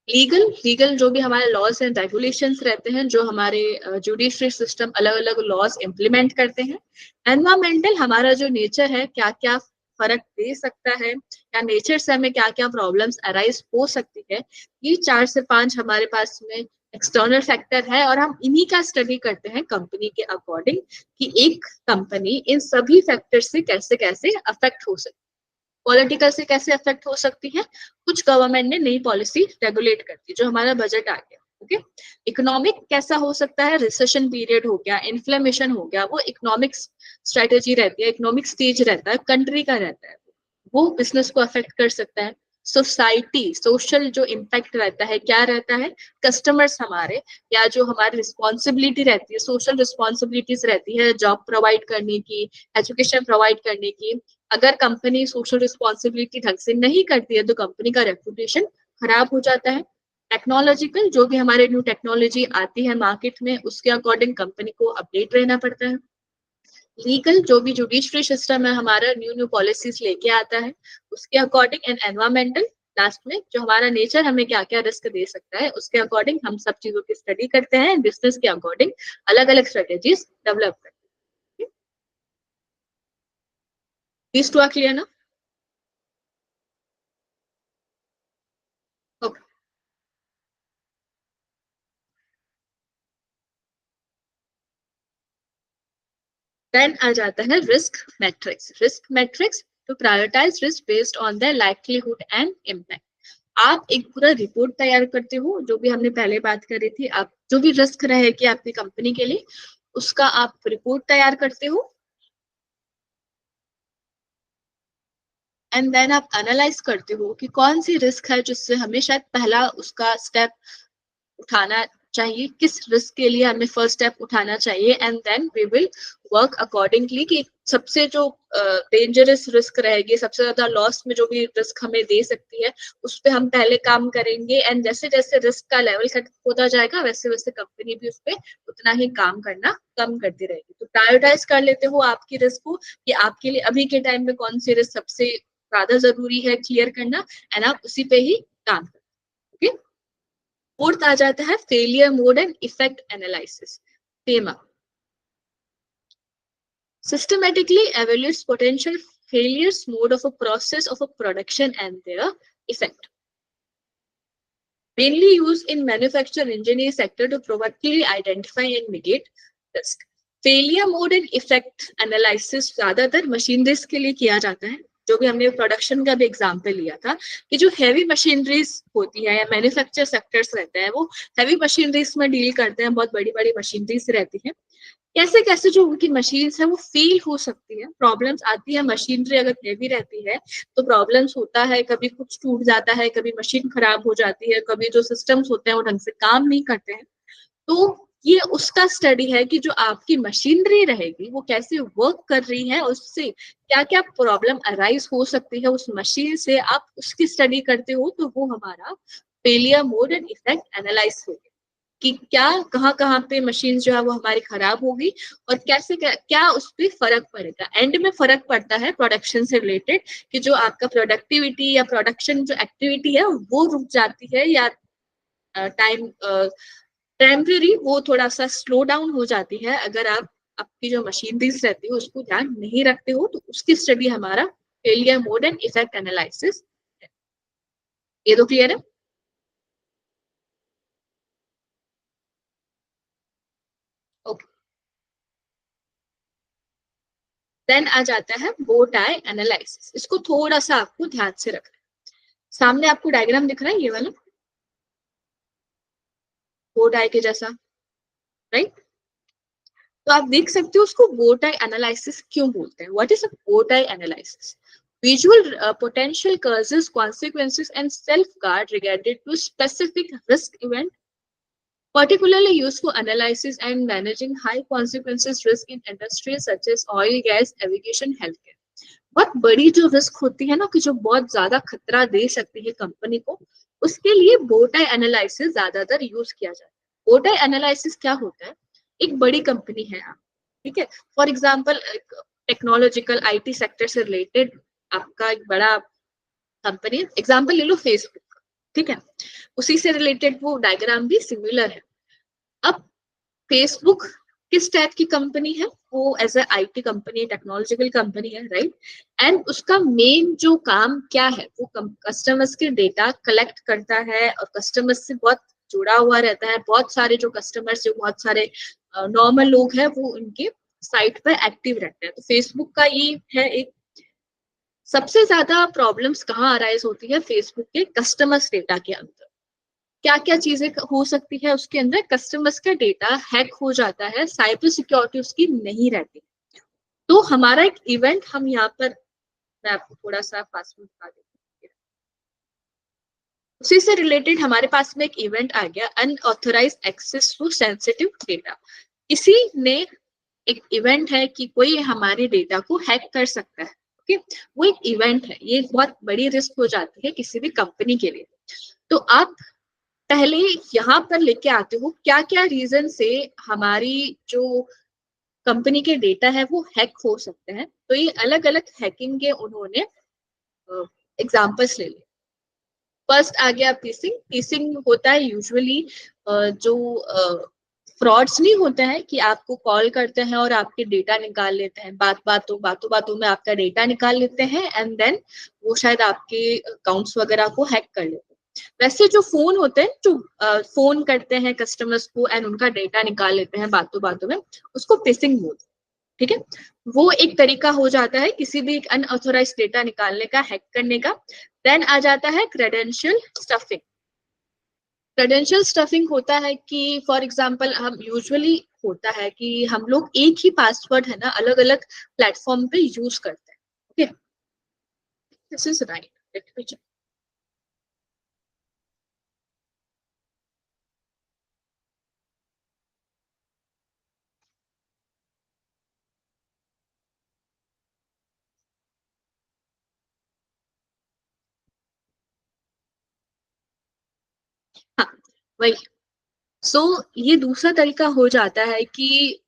लीगल, लीगल जो भी हमारे लॉज एंड रेगुलेशंस रहते हैं, जो हमारे जुडिशरी सिस्टम अलग अलग लॉज इम्प्लीमेंट करते हैं. एनवायरमेंटल, हमारा जो नेचर है, क्या क्या फर्क दे सकता है या नेचर से हमें क्या क्या प्रॉब्लम्स अराइज हो सकती है. ये 4 से 5 हमारे पास में एक्सटर्नल फैक्टर है और हम इन्हीं का स्टडी करते हैं कंपनी के अकॉर्डिंग कि एक कंपनी इन सभी फैक्टर से कैसे कैसे अफेक्ट हो सकती है. पॉलिटिकल से कैसे अफेक्ट हो सकती है, कुछ गवर्नमेंट ने नई पॉलिसी रेगुलेट कर दी, जो हमारा बजट आ गया. ओके, इकोनॉमिक कैसा हो सकता है, रिसेशन पीरियड हो गया, इन्फ्लेमेशन हो गया, वो इकोनॉमिक स्ट्रेटेजी रहती है, इकोनॉमिक स्टेज रहता है, कंट्री का रहता है, वो बिजनेस को अफेक्ट कर सकता है. सोसाइटी, सोशल जो इम्पैक्ट रहता है, क्या रहता है, कस्टमर्स हमारे या जो हमारी रिस्पॉन्सिबिलिटी रहती है, सोशल रिस्पॉन्सिबिलिटीज रहती है, जॉब प्रोवाइड करने की, एजुकेशन प्रोवाइड करने की. अगर कंपनी सोशल रिस्पॉन्सिबिलिटी ढंग से नहीं करती है तो कंपनी का रेपुटेशन खराब हो जाता है. टेक्नोलॉजिकल, जो भी हमारे न्यू टेक्नोलॉजी आती है मार्केट में, उसके अकॉर्डिंग कंपनी को अपडेट रहना पड़ता है. लीगल, जो भी जुडिशरी सिस्टम है हमारा, न्यू न्यू पॉलिसीज लेके आता है, उसके अकॉर्डिंग. एंड एनवायरमेंटल, लास्ट में जो हमारा नेचर हमें क्या क्या रिस्क दे सकता है, उसके अकॉर्डिंग हम सब चीजों की स्टडी करते हैं, बिजनेस के अकॉर्डिंग अलग अलग स्ट्रेटेजीज डेवलप करते हैं. These two are clear now? Okay. Then आ जाता है risk matrix. Risk matrix to prioritise risk based on the likelihood and impact. आप एक पूरा रिपोर्ट तैयार करते हो, जो भी हमने पहले बात करी थी, आप जो भी रिस्क रहेगी आपकी कंपनी के लिए, उसका आप रिपोर्ट तैयार करते हो. एंड देन आप एनालाइज करते हो कि कौन सी रिस्क है जिससे हमें शायद पहला उसका स्टेप उठाना चाहिए, किस रिस्क के लिए हमें फर्स्ट स्टेप उठाना चाहिए. And then we will work accordingly कि सबसे जो डेंजरस रिस्क रहेगी, सबसे ज्यादा लॉस में जो भी रिस्क हमें दे सकती है, उस पर हम पहले काम करेंगे. एंड जैसे जैसे रिस्क का लेवल कट होता जाएगा, वैसे वैसे कंपनी भी उस पर उतना ही काम करना कम करती रहेगी. तो प्रायोरिटाइज कर लेते हो आपकी रिस्क को कि आपके लिए अभी के टाइम में कौन सी रिस्क सबसे ज्यादा जरूरी है क्लियर करना, एंड आप उसी पे ही काम करें. ओके. फोर्थ आ जाता है failure mode and effect analysis, FEMA. Systematically evaluates potential failures mode of a process of a production and their effect. Mainly used in manufacturing engineering sector to proactively identify and mitigate risk. Failure mode and effect analysis ज्यादातर machineries के लिए किया जाता है, जो भी हमने production का भी एग्जांपल लिया था कि जो हैवी मशीनरीज होती है या मैन्युफैक्चर सेक्टर्स रहते हैं, वो हैवी मशीनरीज में डील करते हैं, बहुत बड़ी बड़ी मशीनरीज रहती है. कैसे कैसे जो उनकी मशीन्स है वो फेल हो सकती है, प्रॉब्लम्स आती है. मशीनरी अगर हेवी रहती है तो प्रॉब्लम्स होता है, कभी कुछ टूट जाता है, कभी मशीन खराब हो जाती है, कभी जो सिस्टम्स होते हैं वो ढंग से काम नहीं करते हैं. तो ये उसका स्टडी है कि जो आपकी मशीनरी रहेगी वो कैसे वर्क कर रही है, उससे क्या क्या प्रॉब्लम अराइज हो सकती है उस मशीन से, आप उसकी स्टडी करते हो. तो वो हमारा failure mode and effect analyse होगा कि क्या कहाँ कहाँ पे मशीन जो है वो हमारी खराब होगी और कैसे क्या उस पर फर्क पड़ेगा. एंड में फर्क पड़ता है प्रोडक्शन से रिलेटेड कि जो आपका प्रोडक्टिविटी या प्रोडक्शन जो एक्टिविटी है वो रुक जाती है या टाइम टेम्पररी वो थोड़ा सा स्लो डाउन हो जाती है अगर आप आपकी जो मशीनरीज रहती है उसको ध्यान नहीं रखते हो. तो उसकी स्टडी हमारा failure mode and effect analysis है. ये तो क्लियर है. देन आ जाता है बो टाई एनालिसिस। इसको थोड़ा सा आपको ध्यान से रखना है। सामने आपको डायग्राम दिख रहा है ये वाला बो टाई के जैसा, राइट? तो आप देख सकते हो उसको बो टाई एनालिसिस क्यों बोलते हैं। व्हाट इज अ बो tie analysis? Visual potential causes, consequences, and safeguard regarding to specific risk event, particularly used for analysis and managing high consequences risk in industries such as oil, gas, aviation, healthcare. बहुत बड़ी जो risk होती है ना कि जो बहुत ज्यादा खतरा दे सकती है कंपनी को, उसके लिए बोटाई एनालिसिस ज्यादातर यूज किया जाता है। बोटाई एनालिसिस क्या होता है? एक बड़ी कंपनी है आप, ठीक है, for example technological IT sector से रिलेटेड आपका एक बड़ा कंपनी, एग्जांपल ले लो फेसबुक, ठीक है, उसी से रिलेटेड वो डायग्राम भी सिमिलर है। अब फेसबुक किस टाइप की कंपनी है? वो as a IT company, technological company है, राइट? एंड उसका मेन जो काम क्या है? वो कस्टमर्स के डेटा कलेक्ट करता है और कस्टमर्स से बहुत जुड़ा हुआ रहता है। बहुत सारे जो कस्टमर्स, जो बहुत सारे नॉर्मल लोग हैं, वो उनके साइट पर एक्टिव रहते हैं। तो फेसबुक का ये है एक, सबसे ज्यादा प्रॉब्लम्स कहाँ अराइज होती है? फेसबुक के कस्टमर्स डेटा के अंदर। क्या क्या चीजें हो सकती है उसके अंदर? कस्टमर्स का डेटा हैक हो जाता है, साइबर सिक्योरिटी उसकी नहीं रहती। तो हमारा एक इवेंट हम यहाँ पर, मैं आपको थोड़ा सा पास में बता देती हूँ। उसी से रिलेटेड हमारे पास में एक इवेंट आ गया, unauthorised access to sensitive data. इसी ने एक इवेंट है कि कोई हमारे डेटा को हैक कर सकता है। ओके, वो एक इवेंट है। ये बहुत बड़ी रिस्क हो जाती है किसी भी कंपनी के लिए। तो आप पहले यहाँ पर लेके आते हो क्या क्या रीजन से हमारी जो कंपनी के डेटा है वो हैक हो सकते हैं। तो ये अलग अलग हैकिंग के उन्होंने एग्जांपल्स ले लिए। फर्स्ट आ गया पीसिंग। पीसिंग होता है यूजुअली जो फ्रॉड्स नहीं होता है कि आपको कॉल करते हैं और आपके डेटा निकाल लेते हैं, बातों में आपका डेटा निकाल लेते हैं एंड देन वो शायद आपके अकाउंट्स वगैरह को हैक कर लेते हैं। वैसे जो फोन होते हैं, जो फोन करते हैं कस्टमर्स को एंड उनका डेटा निकाल लेते हैं बातों में, उसको पिसिंग बोलते हैं, ठीक है। वो एक तरीका हो जाता है किसी भी अनऑथोराइज डेटा निकालने का, हैक करने का। देन आ जाता है क्रेडेंशियल स्टफिंग। क्रेडेंशियल स्टफिंग होता है कि फॉर एग्जांपल हम यूजुअली होता है कि हम लोग एक ही पासवर्ड है ना अलग अलग प्लेटफॉर्म पे यूज करते हैं। Okay, this is right, let me check. हाँ, वही। सो ये दूसरा तरीका हो जाता है कि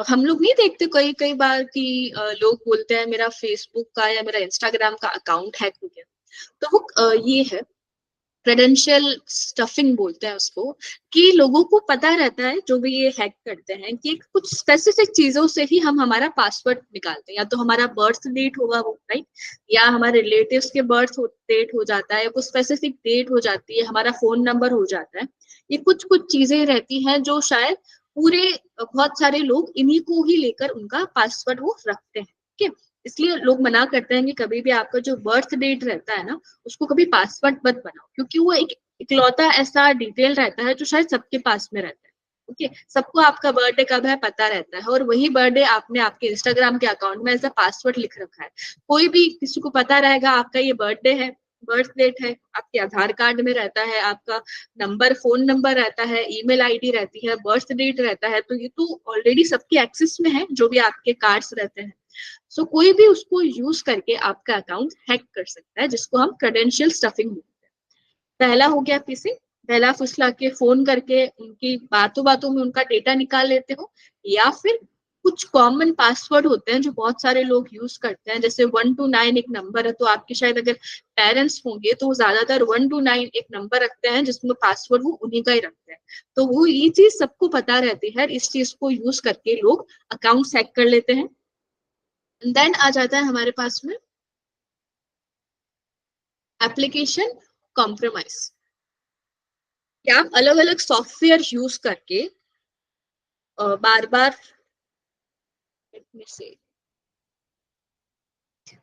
हम लोग नहीं देखते कई कई बार कि लोग बोलते हैं मेरा फेसबुक का या मेरा इंस्टाग्राम का अकाउंट हैक हो गया। तो वो ये है क्रेडेंशियल स्टफिंग बोलते हैं उसको, कि लोगों को पता रहता है जो भी ये हैक करते हैं कि कुछ स्पेसिफिक चीजों से ही हम हमारा पासवर्ड निकालते हैं। या तो हमारा बर्थ डेट होगा वो, राइट, या हमारे रिलेटिव्स के बर्थ डेट हो जाता है, कुछ स्पेसिफिक डेट हो जाती है, हमारा फोन नंबर हो जाता है। ये कुछ कुछ चीजें रहती हैं जो शायद पूरे बहुत सारे लोग इन्हीं को ही लेकर उनका पासवर्ड वो रखते हैं, ठीक है। इसलिए लोग मना करते हैं कि कभी भी आपका जो बर्थ डेट रहता है ना, उसको कभी पासवर्ड मत बनाओ, क्योंकि वो एक इकलौता ऐसा डिटेल रहता है जो शायद सबके पास में रहता है। ओके, सबको आपका बर्थडे कब है पता रहता है, और वही बर्थडे आपने आपके इंस्टाग्राम के अकाउंट में एज अ पासवर्ड लिख रखा है। कोई भी किसी को पता रहेगा आपका ये बर्थडे है, बर्थ डेट है, आपके आधार कार्ड में रहता है, आपका नंबर, फोन नंबर रहता है, ईमेल आईडी रहती है, बर्थ डेट रहता है, तो ये तो ऑलरेडी सबके एक्सेस में है जो भी आपके कार्ड्स रहते हैं। सो कोई भी उसको यूज करके आपका अकाउंट हैक कर सकता है, जिसको हम क्रेडेंशियल स्टफिंग बोलते हैं। पहला हो गया पीसिंग, पहला फुसला के फोन करके उनकी बातों में उनका डेटा निकाल लेते हो। या फिर कुछ कॉमन पासवर्ड होते हैं जो बहुत सारे लोग यूज करते हैं, जैसे 1 to 9 एक नंबर है, तो आपके शायद अगर पेरेंट्स होंगे तो वो ज्यादातर 1 to 9 एक नंबर रखते हैं जिसमें पासवर्ड वो उन्हीं का ही रखते हैं। तो वो ये चीज सबको पता रहती है, इस चीज को यूज करके लोग अकाउंट हैक कर लेते हैं। देन आ जाता है हमारे पास में एप्लीकेशन कॉम्प्रोमाइज। क्या आप अलग अलग सॉफ्टवेयर यूज करके बार बार, लेट मी से,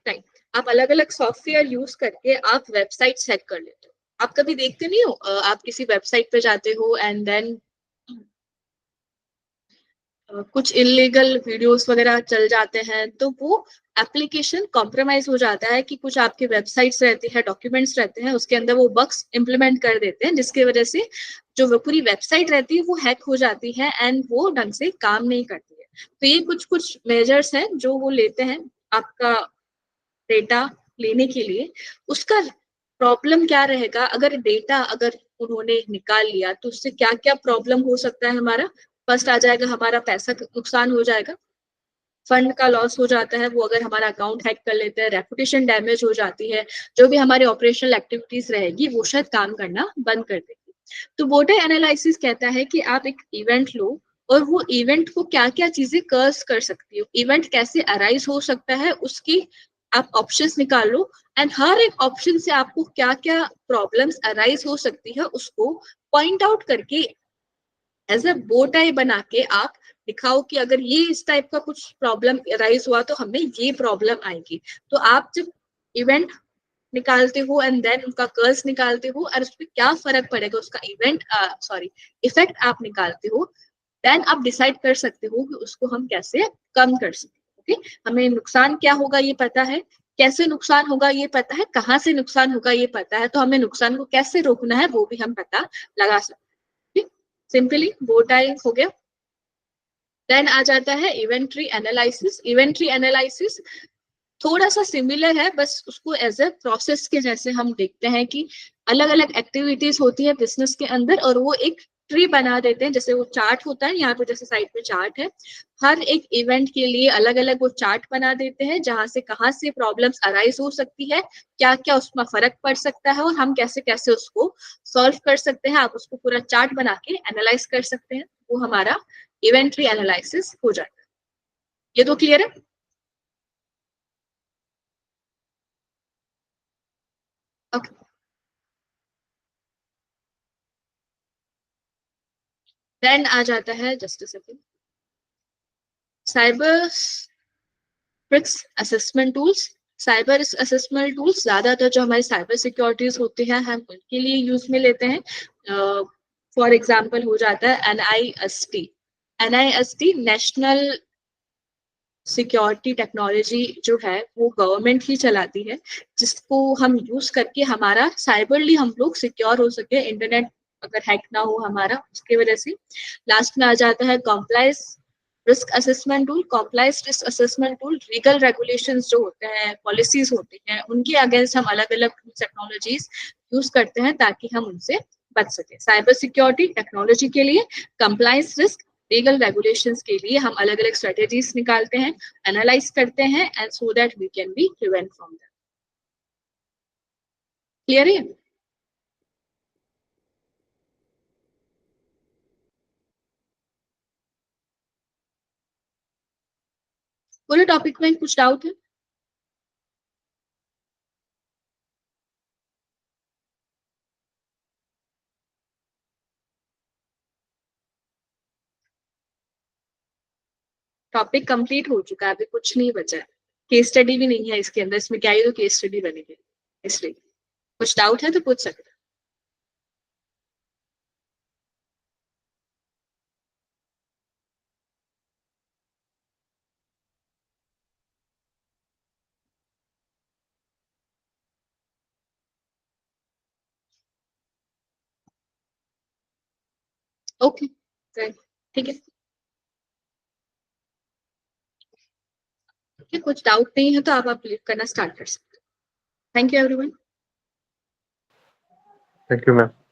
राइट, आप अलग अलग सॉफ्टवेयर यूज करके आप वेबसाइट सेट कर लेते हो। आप कभी देखते नहीं हो, आप किसी वेबसाइट पे जाते हो एंड देन कुछ इलीगल वीडियोस वगैरह चल जाते हैं, तो वो एप्लीकेशन कॉम्प्रोमाइज हो जाता है कि कुछ आपकी वेबसाइट्स रहती है, डॉक्यूमेंट्स रहते हैं, उसके अंदर वो बग्स इंप्लीमेंट कर देते हैं, जिसकी वजह से जो वो पूरी वेबसाइट रहती है वो हैक हो जाती है एंड वो ढंग से काम नहीं करती है। तो ये कुछ कुछ मेजर्स हैं जो वो लेते हैं आपका डेटा लेने के लिए। उसका प्रॉब्लम क्या रहेगा, अगर डेटा अगर उन्होंने निकाल लिया तो उससे क्या क्या प्रॉब्लम हो सकता है हमारा। फर्स्ट आ जाएगा हमारा पैसा नुकसान हो जाएगा, फंड का लॉस हो जाता है, वो अगर हमारा अकाउंट हैक कर लेते हैं, रेपुटेशन डैमेज हो जाती है, जो भी हमारी ऑपरेशनल एक्टिविटीज रहेगी वो शायद काम करना बंद कर देगी। तो वोटर एनालिसिस कहता है कि आप एक इवेंट लो और वो इवेंट को क्या क्या चीजें कर्स कर सकती हो, इवेंट कैसे अराइज हो सकता है, उसकी आप ऑप्शंस निकाल लो एंड हर एक ऑप्शन से आपको क्या क्या प्रॉब्लम्स अराइज हो सकती है उसको पॉइंट आउट करके एज अ बो टाई बना के आप दिखाओ कि अगर ये इस टाइप का कुछ प्रॉब्लम राइज हुआ तो हमें ये प्रॉब्लम आएगी। तो आप जब इवेंट निकालते हो एंड देन उनका कर्स निकालते हो और उसमें क्या फर्क पड़ेगा, उसका इवेंट सॉरी इफेक्ट आप निकालते हो, देन आप डिसाइड कर सकते हो कि उसको हम कैसे कम कर सकते। ओके, हमें नुकसान क्या होगा ये पता है, कैसे नुकसान होगा ये पता है, कहाँ से नुकसान होगा ये पता है, तो हमें नुकसान को कैसे रोकना है वो भी हम पता लगा सकते हैं। सिंपली वो टाइप हो गया। देन आ जाता है इवेंट्री एनालिसिस। इवेंट्री एनालिसिस थोड़ा सा सिमिलर है, बस उसको एज ए प्रोसेस के जैसे हम देखते हैं कि अलग अलग एक्टिविटीज होती है बिजनेस के अंदर और वो एक ट्री बना देते हैं, जैसे वो चार्ट होता है, यहाँ पे जैसे साइड पे चार्ट है, हर एक इवेंट के लिए अलग अलग वो चार्ट बना देते हैं, जहां से कहाँ से प्रॉब्लम्स अराइज हो सकती है, क्या क्या उसमें फर्क पड़ सकता है और हम कैसे कैसे उसको सॉल्व कर सकते हैं। आप उसको पूरा चार्ट बना के एनालाइज कर सकते हैं, वो हमारा इवेंट्री एनालिसिस हो जाएगा। ये तो क्लियर है। ओके, देन आ जाता है just a second cyber risk assessment tools. Cyber assessment tools ज्यादातर जो हमारे साइबर सिक्योरिटीज होते हैं हम उनके लिए यूज में लेते हैं। फॉर एग्जाम्पल हो जाता है NIST। NIST national security technology जो है वो गवर्नमेंट ही चलाती है, जिसको हम यूज करके हमारा साइबरली हम लोग सिक्योर हो सके, इंटरनेट अगर हैक ना हो हमारा उसकी वजह से। लास्ट में आ जाता है compliance risk assessment tool. Compliance risk assessment tool legal regulations जो होते हैं, पॉलिसीज होती हैं, उनके अगेंस्ट हम अलग अलग टेक्नोलॉजीज यूज करते हैं ताकि हम उनसे बच सके। साइबर सिक्योरिटी टेक्नोलॉजी के लिए, कंप्लायंस रिस्क लीगल रेगुलेशंस के लिए हम अलग अलग स्ट्रेटेजीज निकालते हैं, एनालाइज करते हैं and so that we can be prevent from that. Clear है? पूरे टॉपिक में कुछ डाउट है? टॉपिक कंप्लीट हो चुका है, अभी कुछ नहीं बचा है। केस स्टडी भी नहीं है इसके अंदर, इसमें क्या ही तो केस स्टडी बनेगी, इसलिए कुछ डाउट है तो पूछ सकते हैं। ओके, ठीक है। कुछ डाउट नहीं है तो आप क्लिक करना स्टार्ट कर सकते हैं। Thank you everyone. Thank you ma'am.